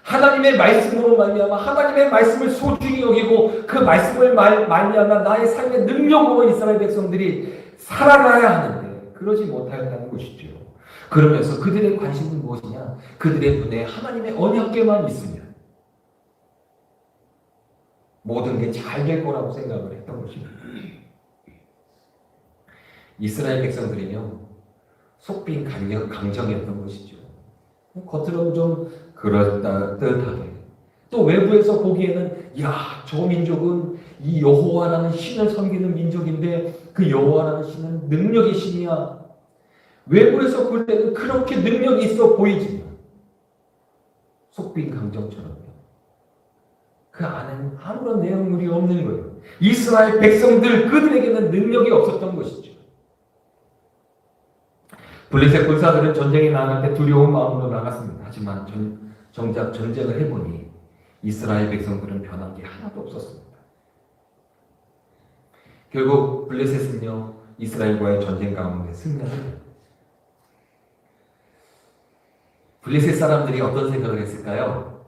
하나님의 말씀으로 말미암아 하나님의 말씀을 소중히 여기고 그 말씀을 말미암아 나의 삶의 능력으로 이스라엘 백성들이 살아가야 하는데 그러지 못하였다는 것이죠. 그러면서 그들의 관심은 무엇이냐? 그들의 눈에 하나님의 언약궤만 있으면 모든 게 잘 될 거라고 생각을 했던 것입니다. 이스라엘 백성들은요, 속빈 강정이었던 것이죠. 겉으로는 좀 그럴듯하게, 또 외부에서 보기에는 저 민족은 이 여호와라는 신을 섬기는 민족인데 그 여호와라는 신은 능력의 신이야. 외부에서 볼 때는 그렇게 능력이 있어 보이지만 속빈 강정처럼요, 그 안에는 아무런 내용물이 없는 거예요. 이스라엘 백성들 그들에게는 능력이 없었던 것이죠. 블레셋 군사들은 전쟁에 나갈 때 두려운 마음으로 나갔습니다. 하지만 정작 전쟁을 해보니 이스라엘 백성들은 변한 게 하나도 없었습니다. 결국 블레셋은요, 이스라엘과의 전쟁 가운데 승리합니다. 블레셋 사람들이 어떤 생각을 했을까요?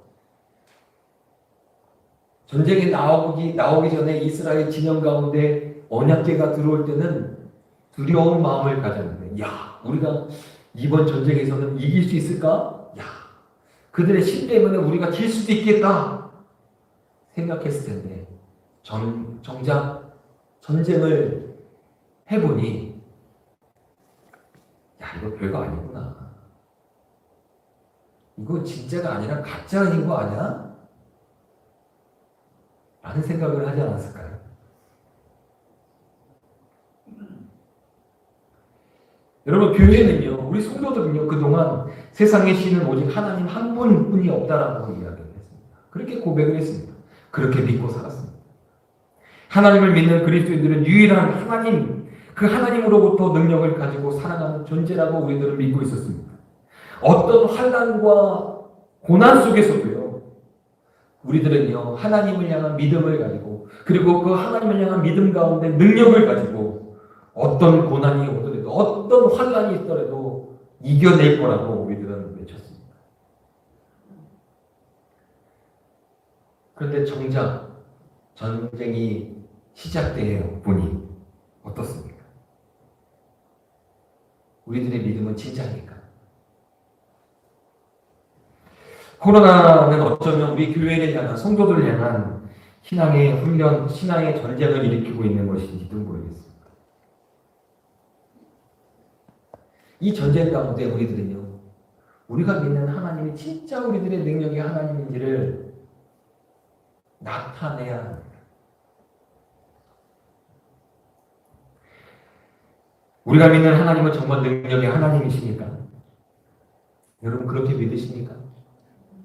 전쟁에 나오기 전에 이스라엘 진영 가운데 언약궤가 들어올 때는 두려운 마음을 가졌는데, 우리가 이번 전쟁에서는 이길 수 있을까? 그들의 신 때문에 우리가 질 수도 있겠다 생각했을 텐데, 정작 전쟁을 해보니 이거 별거 아니구나. 이거 진짜가 아니라 가짜인 거 아니야? 라는 생각을 하지 않았을까요? 여러분, 교회는요, 우리 성도들은요, 그동안 세상의 신은 오직 하나님 한 분뿐이 없다라고 이야기를 했습니다. 그렇게 고백을 했습니다. 그렇게 믿고 살았습니다. 하나님을 믿는 그리스도인들은 유일한 하나님, 그 하나님으로부터 능력을 가지고 살아가는 존재라고 우리들은 믿고 있었습니다. 어떤 환난과 고난 속에서도요, 우리들은요, 하나님을 향한 믿음을 가지고, 그리고 그 하나님을 향한 믿음 가운데 능력을 가지고 어떤 고난이 오더라도, 어떤 환난이 있더라도 이겨낼 거라고 우리들은 외쳤습니다. 그런데 정작 전쟁이 시작되어 보니 어떻습니까? 우리들의 믿음은 진짜입니까? 코로나는 어쩌면 우리 교회를 향한, 성도들을 향한 신앙의 훈련, 신앙의 전쟁을 일으키고 있는 것인지도 모르겠습니다. 이 전쟁 가운데 우리들은요, 우리가 믿는 하나님이 진짜 우리들의 능력이 하나님인지를 나타내야 합니다. 우리가 믿는 하나님은 정말 능력의 하나님이십니까? 여러분 그렇게 믿으십니까?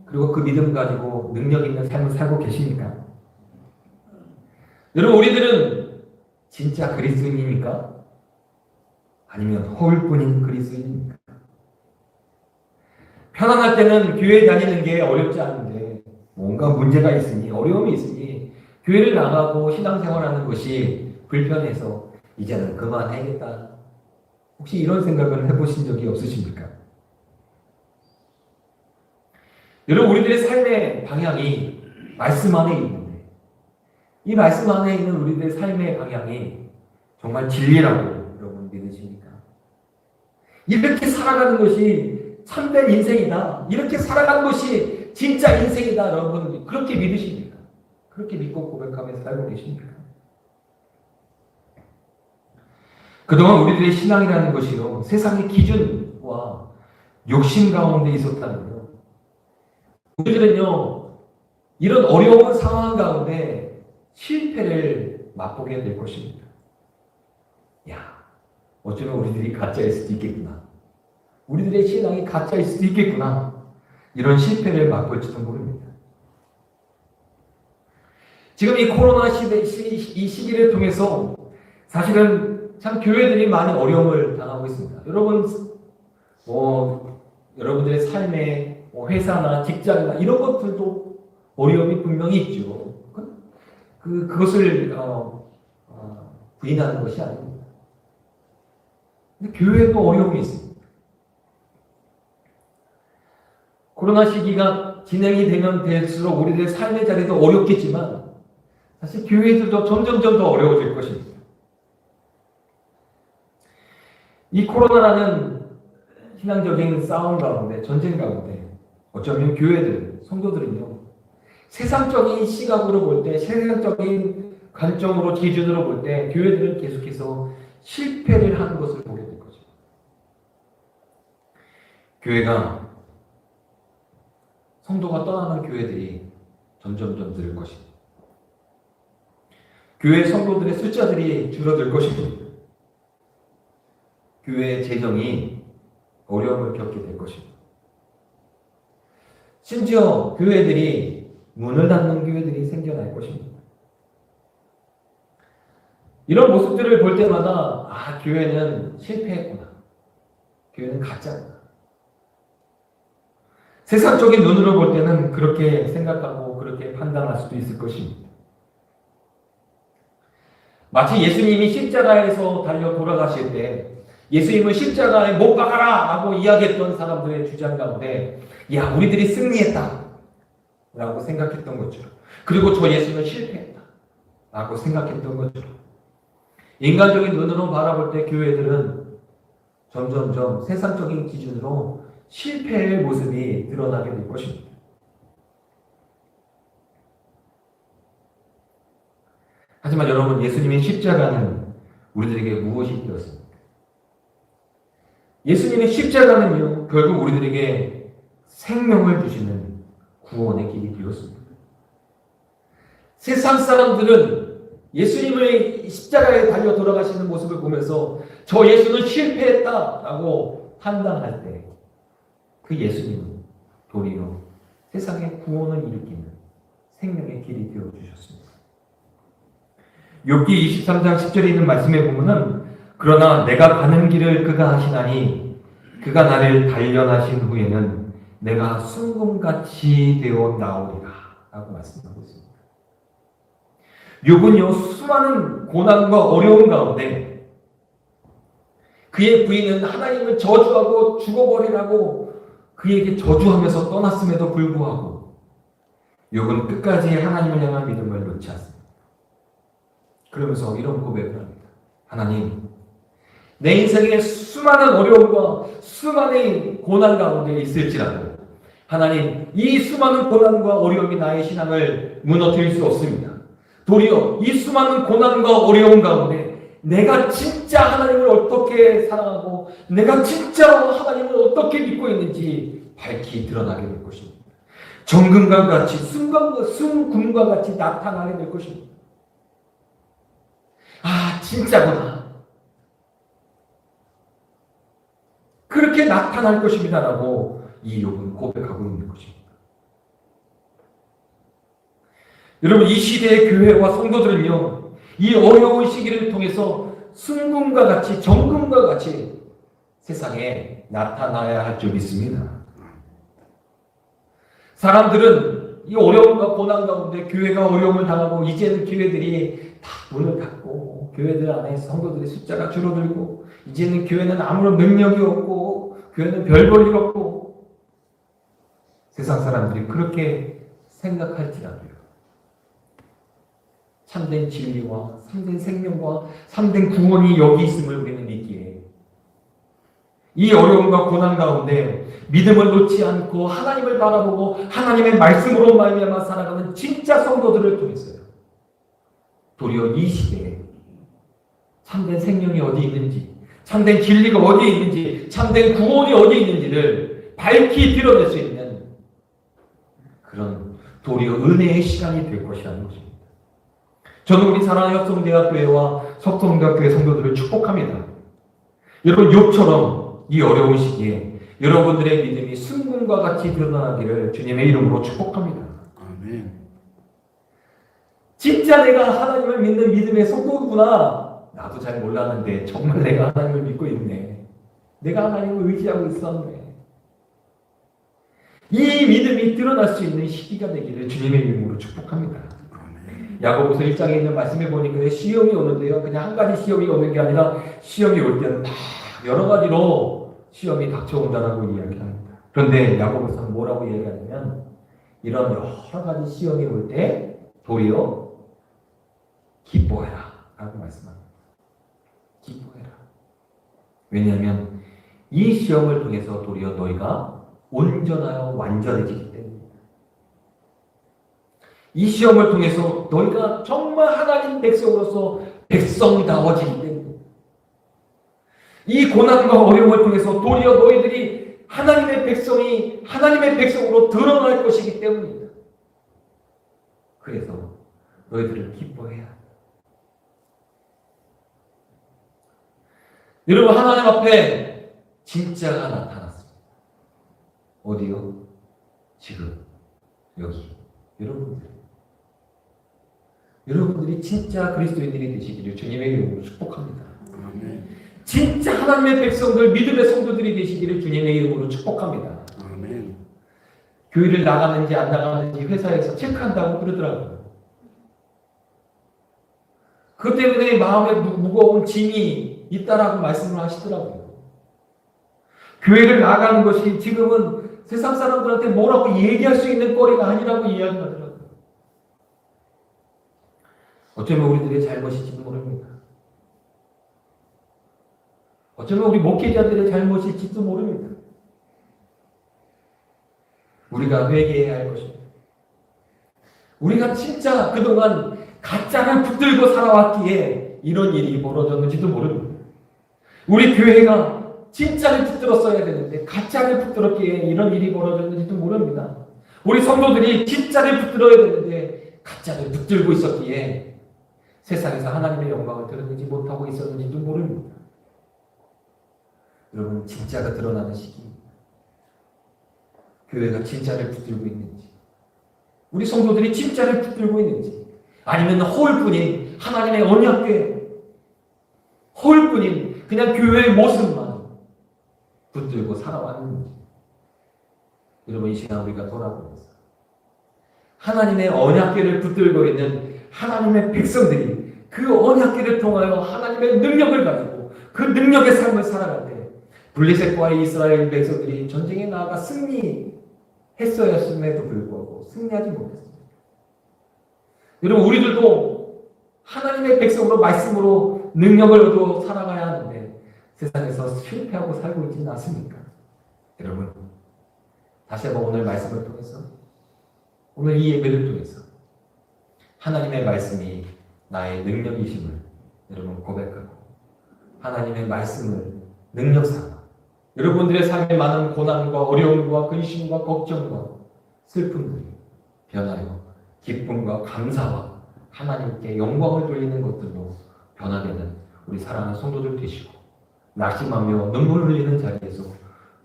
그리고 그 믿음 가지고 능력 있는 삶을 살고 계십니까? 여러분 우리들은 진짜 그리스도인입니까? 아니면 허울뿐인 그리스도인입니까? 편안할 때는 교회 다니는 게 어렵지 않은데 뭔가 문제가 있으니 어려움이 있으니 교회를 나가고 신앙생활하는 것이 불편해서 이제는 그만해야겠다. 혹시 이런 생각을 해보신 적이 없으십니까? 여러분 우리들의 삶의 방향이 말씀 안에 있는데 이 말씀 안에 있는 우리들의 삶의 방향이 정말 진리라고 여러분 믿으십니까? 이렇게 살아가는 것이 참된 인생이다. 이렇게 살아가는 것이 진짜 인생이다. 여러분 그렇게 믿으십니까? 그렇게 믿고 고백하며 살고 계십니까? 그동안 우리들의 신앙이라는 것이요 세상의 기준과 욕심 가운데 있었다는 것. 우리들은요 이런 어려운 상황 가운데 실패를 맛보게 될 것입니다. 야, 어쩌면 우리들이 가짜일 수도 있겠구나. 우리들의 신앙이 가짜일 수도 있겠구나. 이런 실패를 맛볼지도 모릅니다. 지금 이 코로나 시대, 이 시기를 통해서 사실은 참 교회들이 많이 어려움을 당하고 있습니다. 여러분, 여러분들의 삶에 회사나 직장이나 이런 것들도 어려움이 분명히 있죠. 그것을 부인하는 것이 아닙니다. 근데 교회도 어려움이 있습니다. 코로나 시기가 진행이 되면 될수록 우리들의 삶의 자리도 어렵겠지만 사실 교회들도 점점점 더 어려워질 것입니다. 이 코로나라는 신앙적인 싸움 가운데, 전쟁 가운데 어쩌면 교회들, 성도들은요 세상적인 시각으로 볼 때, 세상적인 관점으로, 기준으로 볼 때 교회들은 계속해서 실패를 하는 것을 보게 될 거죠. 교회가, 성도가 떠나는 교회들이 점점점 늘을 것입니다. 교회 성도들의 숫자들이 줄어들 것입니다. 교회의 재정이 어려움을 겪게 될 것입니다. 심지어 교회들이 문을 닫는 교회들이 생겨날 것입니다. 이런 모습들을 볼 때마다 교회는 실패했구나. 교회는 가짜구나. 세상적인 눈으로 볼 때는 그렇게 생각하고 그렇게 판단할 수도 있을 것입니다. 마치 예수님이 십자가에서 달려 돌아가실 때 예수님을 십자가에 못 박아라! 라고 이야기했던 사람들의 주장 가운데 야, 우리들이 승리했다! 라고 생각했던 것처럼 그리고 저 예수는 실패했다! 라고 생각했던 것처럼 인간적인 눈으로 바라볼 때 교회들은 점점점 세상적인 기준으로 실패의 모습이 드러나게 될 것입니다. 하지만 여러분, 예수님의 십자가는 우리들에게 무엇이 되었습니까? 예수님의 십자가는요, 결국 우리들에게 생명을 주시는 구원의 길이 되었습니다. 세상 사람들은 예수님의 십자가에 달려 돌아가시는 모습을 보면서 저 예수는 실패했다라고 판단할 때 그 예수님은 도리어 세상의 구원을 일으키는 생명의 길이 되어 주셨습니다. 욥기 23장 10절에 있는 말씀에 보면은 그러나 내가 가는 길을 그가 하시나니 그가 나를 단련하신 후에는 내가 순금같이 되어 나오리라 라고 말씀하고 있습니다. 욥은요 수많은 고난과 어려움 가운데 그의 부인은 하나님을 저주하고 죽어버리라고 그에게 저주하면서 떠났음에도 불구하고 욥은 끝까지 하나님을 향한 믿음을 놓지 않습니다. 그러면서 이런 고백을 합니다. 하나님, 내 인생에 수많은 어려움과 수많은 고난 가운데 있을지라도 하나님, 이 수많은 고난과 어려움이 나의 신앙을 무너뜨릴 수 없습니다. 도리어 이 수많은 고난과 어려움 가운데 내가 진짜 하나님을 어떻게 사랑하고 내가 진짜 하나님을 어떻게 어떻게 믿고 있는지 밝히 드러나게 될 것입니다. 정금과 같이 순금과 같이 나타나게 될 것입니다. 아, 진짜구나. 그렇게 나타날 것입니다라고 이 욥은 고백하고 있는 것입니다. 여러분, 이 시대의 교회와 성도들은요, 이 어려운 시기를 통해서 순금과 같이 정금과 같이 세상에 나타나야 할 줄 믿습니다. 사람들은 이 어려움과 고난 가운데 교회가 어려움을 당하고 이제는 교회들이 다 문을 닫고 교회들 안에 성도들의 숫자가 줄어들고 이제는 교회는 아무런 능력이 없고 교회는 별 볼 일 없고 세상 사람들이 그렇게 생각할지라도요. 참된 진리와 참된 생명과 참된 구원이 여기 있음을 우리는 믿기에 이 어려움과 고난 가운데 믿음을 놓지 않고 하나님을 바라보고 하나님의 말씀으로 말미암아 살아가는 진짜 성도들을 통해서요. 도리어 이 시대에 참된 생명이 어디 있는지, 참된 진리가 어디 있는지, 참된 구원이 어디 있는지를 밝히 드러낼 수 있는 그런 도리어 은혜의 시간이 될 것이라는 것입니다. 저는 우리 사랑하는 협성대학교회와 석성대학교회 성도들을 축복합니다. 여러분, 욥처럼 이 어려운 시기에 여러분들의 믿음이 순금과 같이 드러나기를 주님의 이름으로 축복합니다. 아멘. 진짜 내가 하나님을 믿는 믿음의 성도구나. 나도 잘 몰랐는데 정말 내가 하나님을 믿고 있네. 내가 하나님을 의지하고 있었네. 이 믿음이 드러날 수 있는 시기가 되기를 주님의 이름으로 축복합니다. 야고보서 1장에 있는 말씀에 보니까 시험이 오는데요. 그냥 한 가지 시험이 오는 게 아니라 시험이 올 때는 막 여러 가지로 시험이 닥쳐온다라고 이야기합니다. 그런데 야고보서는 뭐라고 이야기하냐면 이런 여러 가지 시험이 올 때 도리어 기뻐해라 라고 말씀합니다. 기뻐해라. 왜냐하면 이 시험을 통해서 도리어 너희가 온전하여 완전해지기 때문입니다. 이 시험을 통해서 너희가 정말 하나님 백성으로서 백성다워지기 때문입니다. 이 고난과 어려움을 통해서 도리어 너희들이 하나님의 백성이 하나님의 백성으로 드러날 것이기 때문입니다. 그래서 너희들을 기뻐해야 한다. 여러분, 하나님 앞에 진짜가 나타났습니다. 어디요? 지금 여기 여러분들이 진짜 그리스도인들이 되시기를 주님의 이름으로 축복합니다. 아멘. 진짜 하나님의 백성들, 믿음의 성도들이 되시기를 주님의 이름으로 축복합니다. 아멘. 교회를 나가는지 안 나가는지 회사에서 체크한다고 그러더라고요. 그 때문에 마음에 무거운 짐이 있다라고 말씀을 하시더라고요. 교회를 나가는 것이 지금은 세상 사람들한테 뭐라고 얘기할 수 있는 거리가 아니라고 이야기하더라고요. 어쩌면 우리들의 잘못일지도 모릅니다. 어쩌면 우리 목회자들의 잘못일지도 모릅니다. 우리가 회개해야 할 것입니다. 우리가 진짜 그동안 가짜를 붙들고 살아왔기에 이런 일이 벌어졌는지도 모릅니다. 우리 교회가 진짜를 붙들었어야 되는데 가짜를 붙들었기에 이런 일이 벌어졌는지도 모릅니다. 우리 성도들이 진짜를 붙들어야 되는데 가짜를 붙들고 있었기에 세상에서 하나님의 영광을 드러내지 못하고 있었는지도 모릅니다. 여러분, 진짜가 드러나는 시기입니다. 교회가 진짜를 붙들고 있는지, 우리 성도들이 진짜를 붙들고 있는지, 아니면 허울뿐인 하나님의 언약궤, 허울뿐인 그냥 교회의 모습만 붙들고 살아왔는지, 여러분, 이 시간 우리가 돌아보면서 하나님의 언약궤를 붙들고 있는 하나님의 백성들이 그 언약궤를 통하여 하나님의 능력을 가지고 그 능력의 삶을 살아갈 때 블레셋과의 이스라엘 백성들이 전쟁에 나아가 승리했어야했음에도 불구하고 승리하지 못했습니다. 여러분, 우리들도 하나님의 백성으로 말씀으로 능력을 얻어 살아가야 하는데 세상에서 실패하고 살고 있지는 않습니까? 여러분, 다시 한번 오늘 말씀을 통해서, 오늘 이 예배를 통해서 하나님의 말씀이 나의 능력이심을 여러분 고백하고 하나님의 말씀을 능력 삼아 여러분들의 삶에 많은 고난과 어려움과 근심과 걱정과 슬픔들이 변하여 기쁨과 감사와 하나님께 영광을 돌리는 것들로 변화되는 우리 사랑하는 성도들 되시고, 낙심하며 눈물을 흘리는 자리에서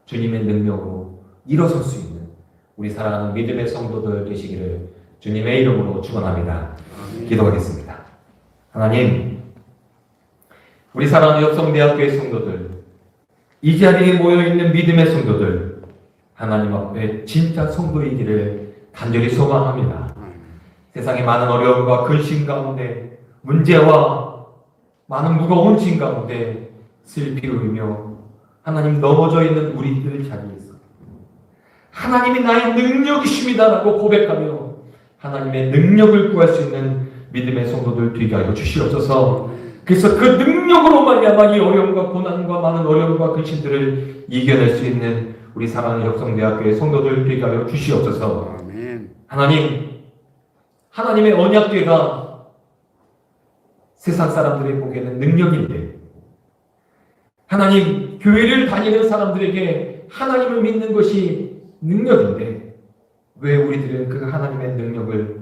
주님의 능력으로 일어설 수 있는 우리 사랑하는 믿음의 성도들 되시기를 주님의 이름으로 축원합니다. 기도하겠습니다. 하나님, 우리 사랑하는 협성대학교의 성도들, 이 자리에 모여있는 믿음의 성도들, 하나님 앞에 진짜 성도이기를 간절히 소망합니다. 세상의 많은 어려움과 근심 가운데, 문제와 많은 무거운 짐 가운데 슬피로 울며 하나님 넘어져 있는 우리들 자리에서 하나님이 나의 능력이십니다라고 고백하며 하나님의 능력을 구할 수 있는 믿음의 성도들 되게 하여 주시옵소서. 그래서 그 능력으로 말미암아 이 어려움과 고난과 많은 어려움과 근심들을 이겨낼 수 있는 우리 사랑하는 협성대학교의 성도들 되게 하여 주시옵소서. 하나님의 언약궤가 세상 사람들이 보기에는 능력인데, 하나님, 교회를 다니는 사람들에게 하나님을 믿는 것이 능력인데, 왜 우리들은 그 하나님의 능력을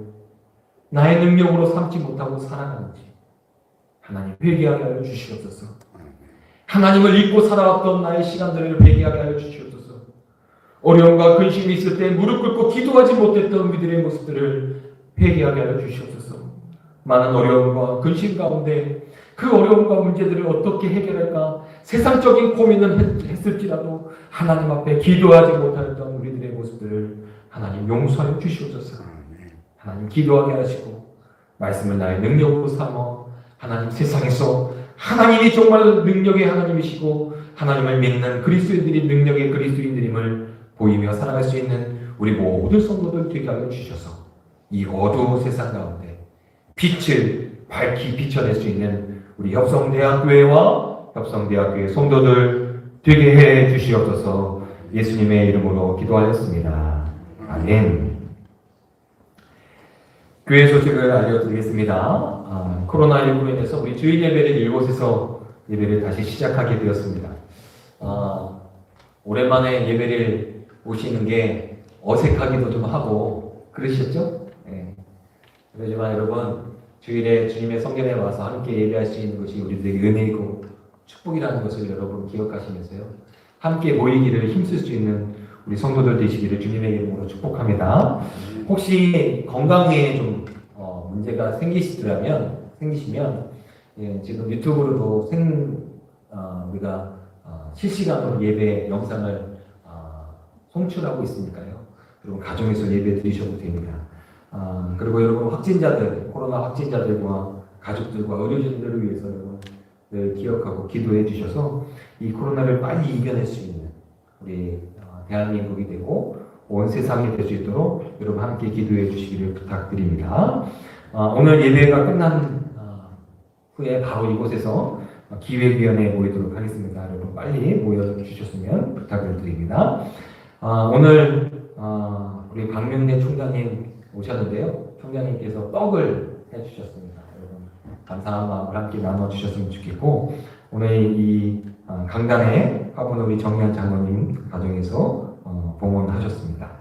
나의 능력으로 삼지 못하고 살아가는지 하나님 회개하게 하여 주시옵소서. 하나님을 잊고 살아왔던 나의 시간들을 회개하게 하여 주시옵소서. 어려움과 근심이 있을 때 무릎 꿇고 기도하지 못했던 우리들의 모습들을 회개하게 하여 주시옵소서. 많은 어려움과 근심 가운데 그 어려움과 문제들을 어떻게 해결할까 세상적인 고민은 했을지라도 하나님 앞에 기도하지 못하였던 우리들의 모습들을 하나님 용서하여 주시옵소서. 하나님 기도하게 하시고 말씀을 나의 능력으로 삼아 하나님 세상에서 하나님이 정말 능력의 하나님이시고 하나님을 믿는 그리스도인들이 능력의 그리스도인들임을 보이며 살아갈 수 있는 우리 모든 성도들 되게 하여 주셔서 이 어두운 세상 가운데 빛을 밝히 비춰낼 수 있는 우리 협성대학교회와 협성대학교의 성도들 되게 해 주시옵소서. 예수님의 이름으로 기도하였습니다. 아멘. 교회 소식을 알려드리겠습니다. 코로나19로 인해서 우리 주일 예배를 이곳에서 예배를 다시 시작하게 되었습니다. 오랜만에 예배를 오시는 게 어색하기도 좀 하고 그러셨죠? 네. 그렇지만 여러분, 주일에 주님의 성전에 와서 함께 예배할 수 있는 것이 우리들에게 은혜이고 축복이라는 것을 여러분 기억하시면서요, 함께 모이기를 힘쓸 수 있는 우리 성도들 되시기를 주님의 이름으로 축복합니다. 혹시 건강에 좀 문제가 생기시면 지금 유튜브로도 우리가 실시간으로 예배 영상을 송출하고 있으니까요. 여러분 가정에서 예배 드리셔도 됩니다. 그리고 여러분 코로나 확진자들과 가족들과 의료진들을 위해서 여러분 늘 기억하고 기도해 주셔서 이 코로나를 빨리 이겨낼 수 있는 우리 대한민국이 되고 온 세상이 될 수 있도록 여러분 함께 기도해 주시기를 부탁드립니다. 오늘 예배가 끝난 후에 바로 이곳에서 기획위원회에 모이도록 하겠습니다. 여러분 빨리 모여주셨으면 부탁을 드립니다. 오늘 우리 박명래 총장님 오셨는데요. 총장님께서 떡을 해주셨습니다. 여러분 감사한 마음을 함께 나눠주셨으면 좋겠고, 오늘 이 강단에 화분 우리 정리한 장로님 가정에서 봉헌하셨습니다.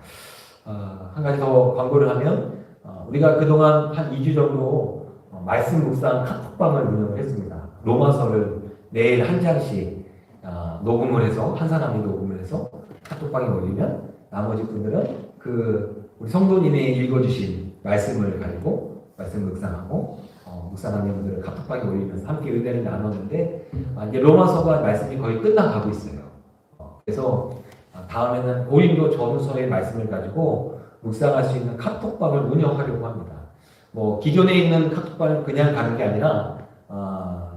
한 가지 더 광고를 하면 우리가 그동안 한 2주 정도 말씀 묵상 카톡방을 운영을 했습니다. 로마서를 매일 한 장씩 녹음을 해서 한 사람이 녹음을 해서 카톡방에 올리면 나머지 분들은 우리 성도님이 읽어주신 말씀을 가지고 말씀 묵상하고 묵상한 내용들을 카톡방에 올리면서 함께 은혜를 나눴는데 이제 로마서가 말씀이 거의 끝나가고 있어요. 그래서 다음에는 고린도 전후서의 말씀을 가지고 묵상할 수 있는 카톡방을 운영하려고 합니다. 기존에 있는 카톡방을 그냥 가는 게 아니라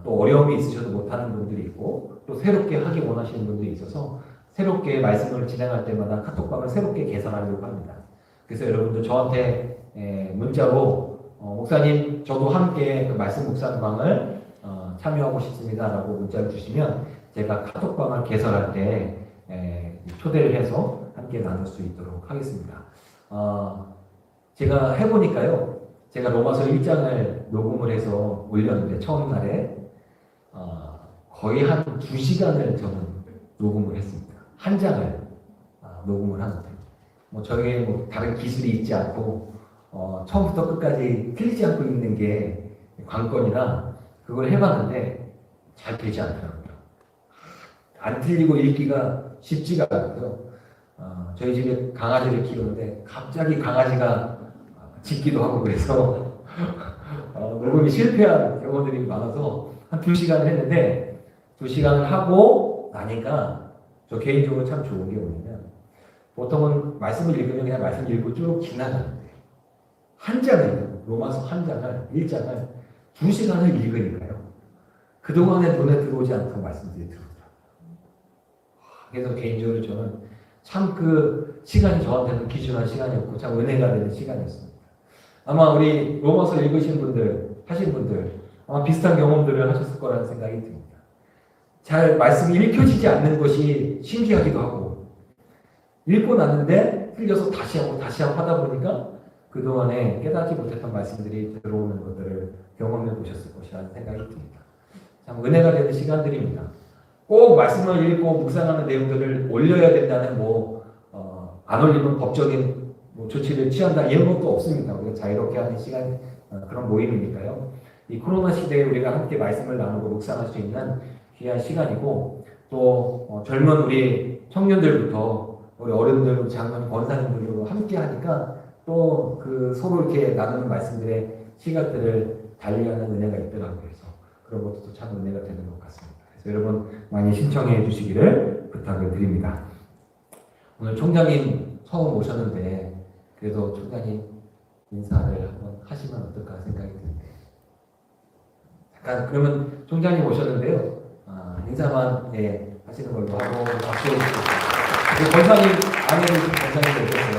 또 어려움이 있으셔도 못하는 분들이 있고 또 새롭게 하기 원하시는 분들이 있어서 새롭게 말씀을 진행할 때마다 카톡방을 새롭게 개선하려고 합니다. 그래서 여러분들 저한테 문자로 목사님 저도 함께 그 말씀 묵상방을 참여하고 싶습니다라고 문자를 주시면 제가 카톡방을 개설할 때 초대를 해서 함께 나눌 수 있도록 하겠습니다. 제가 해보니까요, 제가 로마서 1장을 녹음을 해서 올렸는데 처음 날에 거의 한 2시간을 저는 녹음을 했습니다. 한 장을 녹음을 하는데 뭐 저에게 뭐 다른 기술이 있지 않고 처음부터 끝까지 틀리지 않고 읽는 게 관건이라 그걸 해봤는데 잘 되지 않더라고요. 안 틀리고 읽기가 쉽지가 않고요. 저희 집에 강아지를 키우는데 갑자기 강아지가 짖기도 하고 그래서 녹음이 실패한 경우들이 많아서 한 2시간을 했는데 2시간을 하고 나니까 저 개인적으로 참 좋은 게 뭐냐면 보통은 말씀을 읽으면 그냥 말씀 읽고 쭉 지나가는데 한 장을 로마서 한 장을 1장을 2시간을 읽으니까요. 그동안에 눈에 들어오지 않던 말씀들이 들어오더라고요. 그래서 개인적으로 저는 참 그 시간이 저한테는 귀중한 시간이었고 참 은혜가 되는 시간이었습니다. 아마 우리 로마서 읽으신 분들, 하신 분들 아마 비슷한 경험들을 하셨을 거라는 생각이 듭니다. 잘 말씀이 읽혀지지 않는 것이 신기하기도 하고 읽고 났는데 틀려서 다시 하고 하다 보니까 그동안에 깨닫지 못했던 말씀들이 들어오는 것들을 경험해 보셨을 것이라는 생각이 듭니다. 참 은혜가 되는 시간들입니다. 꼭 말씀을 읽고 묵상하는 내용들을 올려야 된다는 안 올리면 법적인 조치를 취한다 이런 것도 없습니다. 우리가 자유롭게 하는 시간 그런 모임이니까요. 이 코로나 시대에 우리가 함께 말씀을 나누고 묵상할 수 있는 귀한 시간이고 또 젊은 우리 청년들부터 우리 어른들, 장로님, 권사님들로 함께 하니까 또 그 서로 이렇게 나누는 말씀들의 시각들을 달리하는 은혜가 있더라고요. 그래서 그런 것도 참 은혜가 되는 것 같습니다. 그래서 여러분 많이 신청해 주시기를 부탁을 드립니다. 오늘 총장님 처음 오셨는데 그래도 총장님 인사를 한번 하시면 어떨까 생각이 드는데 잠깐 그러면 총장님 오셨는데요. 인사만 하시는 걸로 하고 박수 해주시겠습니다. 권사님 안에 계신 권사님도 오셨어요.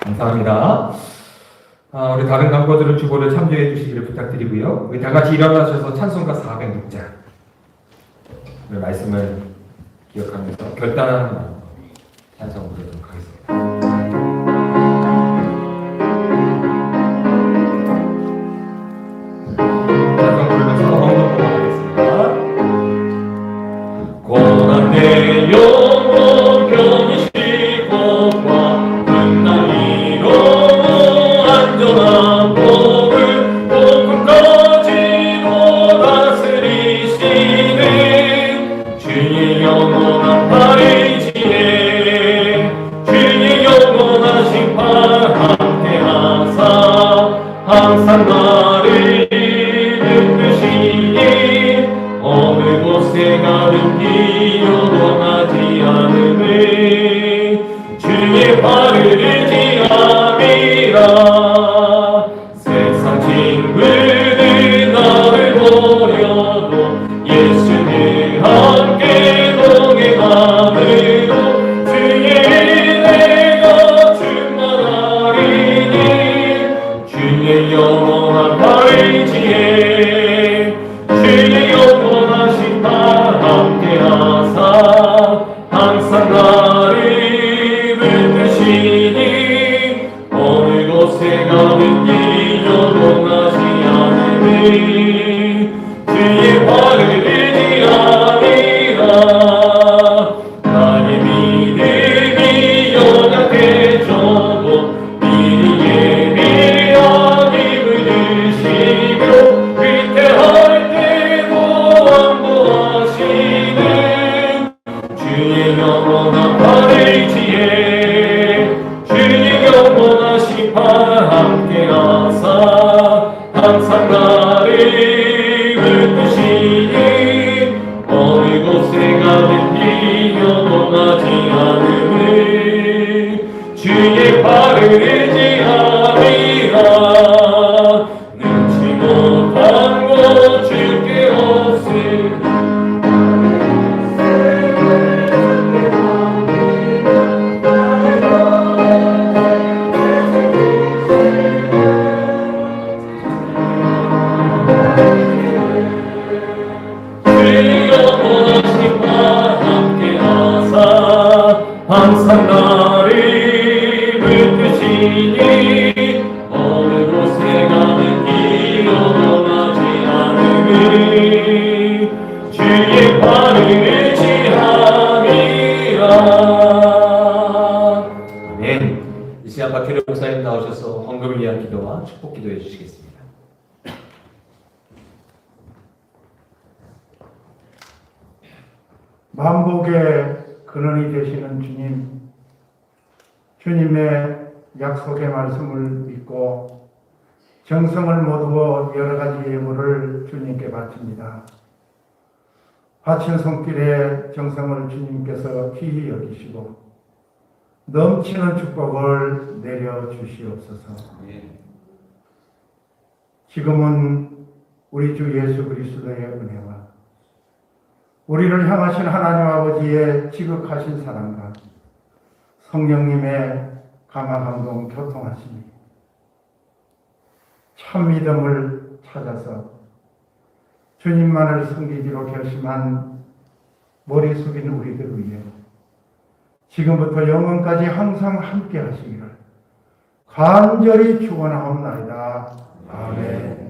감사합니다. 우리 다른 강거들은 주보를 참조해 주시기를 부탁드리고요. 우리 다 같이 일어나셔서 찬송가 406장 말씀을 기억하면서 결단하는 마음 찬송 부르도록 하겠습니다. 찬송 부르면서 언급보고 하겠습니다. 고난 내 영혼 편히 쉬고 안전한 복을 복음까지도 다스리시는 주의 영원한 팔이지에 주의 영원하신 팔 함께하사 항상 나를 이끄시니 어느 곳에 가든지 요동하지 않음을 주의 팔을 의지함이라. 세상 친구들 나를 버려도 예수를 함께 동행함으로 주의 은혜가 충만하리니 주의 영원한 팔지에 주의 영원하신 날 함께하사 한번 축복 기도해 주시겠습니다. 만복의 근원이 되시는 주님, 주님의 약속의 말씀을 믿고 정성을 모두어 여러 가지 예물을 주님께 바칩니다. 바친 손길에 정성을 주님께서 귀히 여기시고 넘치는 축복을 내려 주시옵소서. 지금은 우리 주 예수 그리스도의 은혜와 우리를 향하신 하나님 아버지의 지극하신 사랑과 성령님의 강한 감동 교통하심이 참 믿음을 찾아서 주님만을 섬기기로 결심한 머리 숙인 우리들 위해 지금부터 영원까지 항상 함께 하시기를 간절히 축원하옵나이다. 아멘.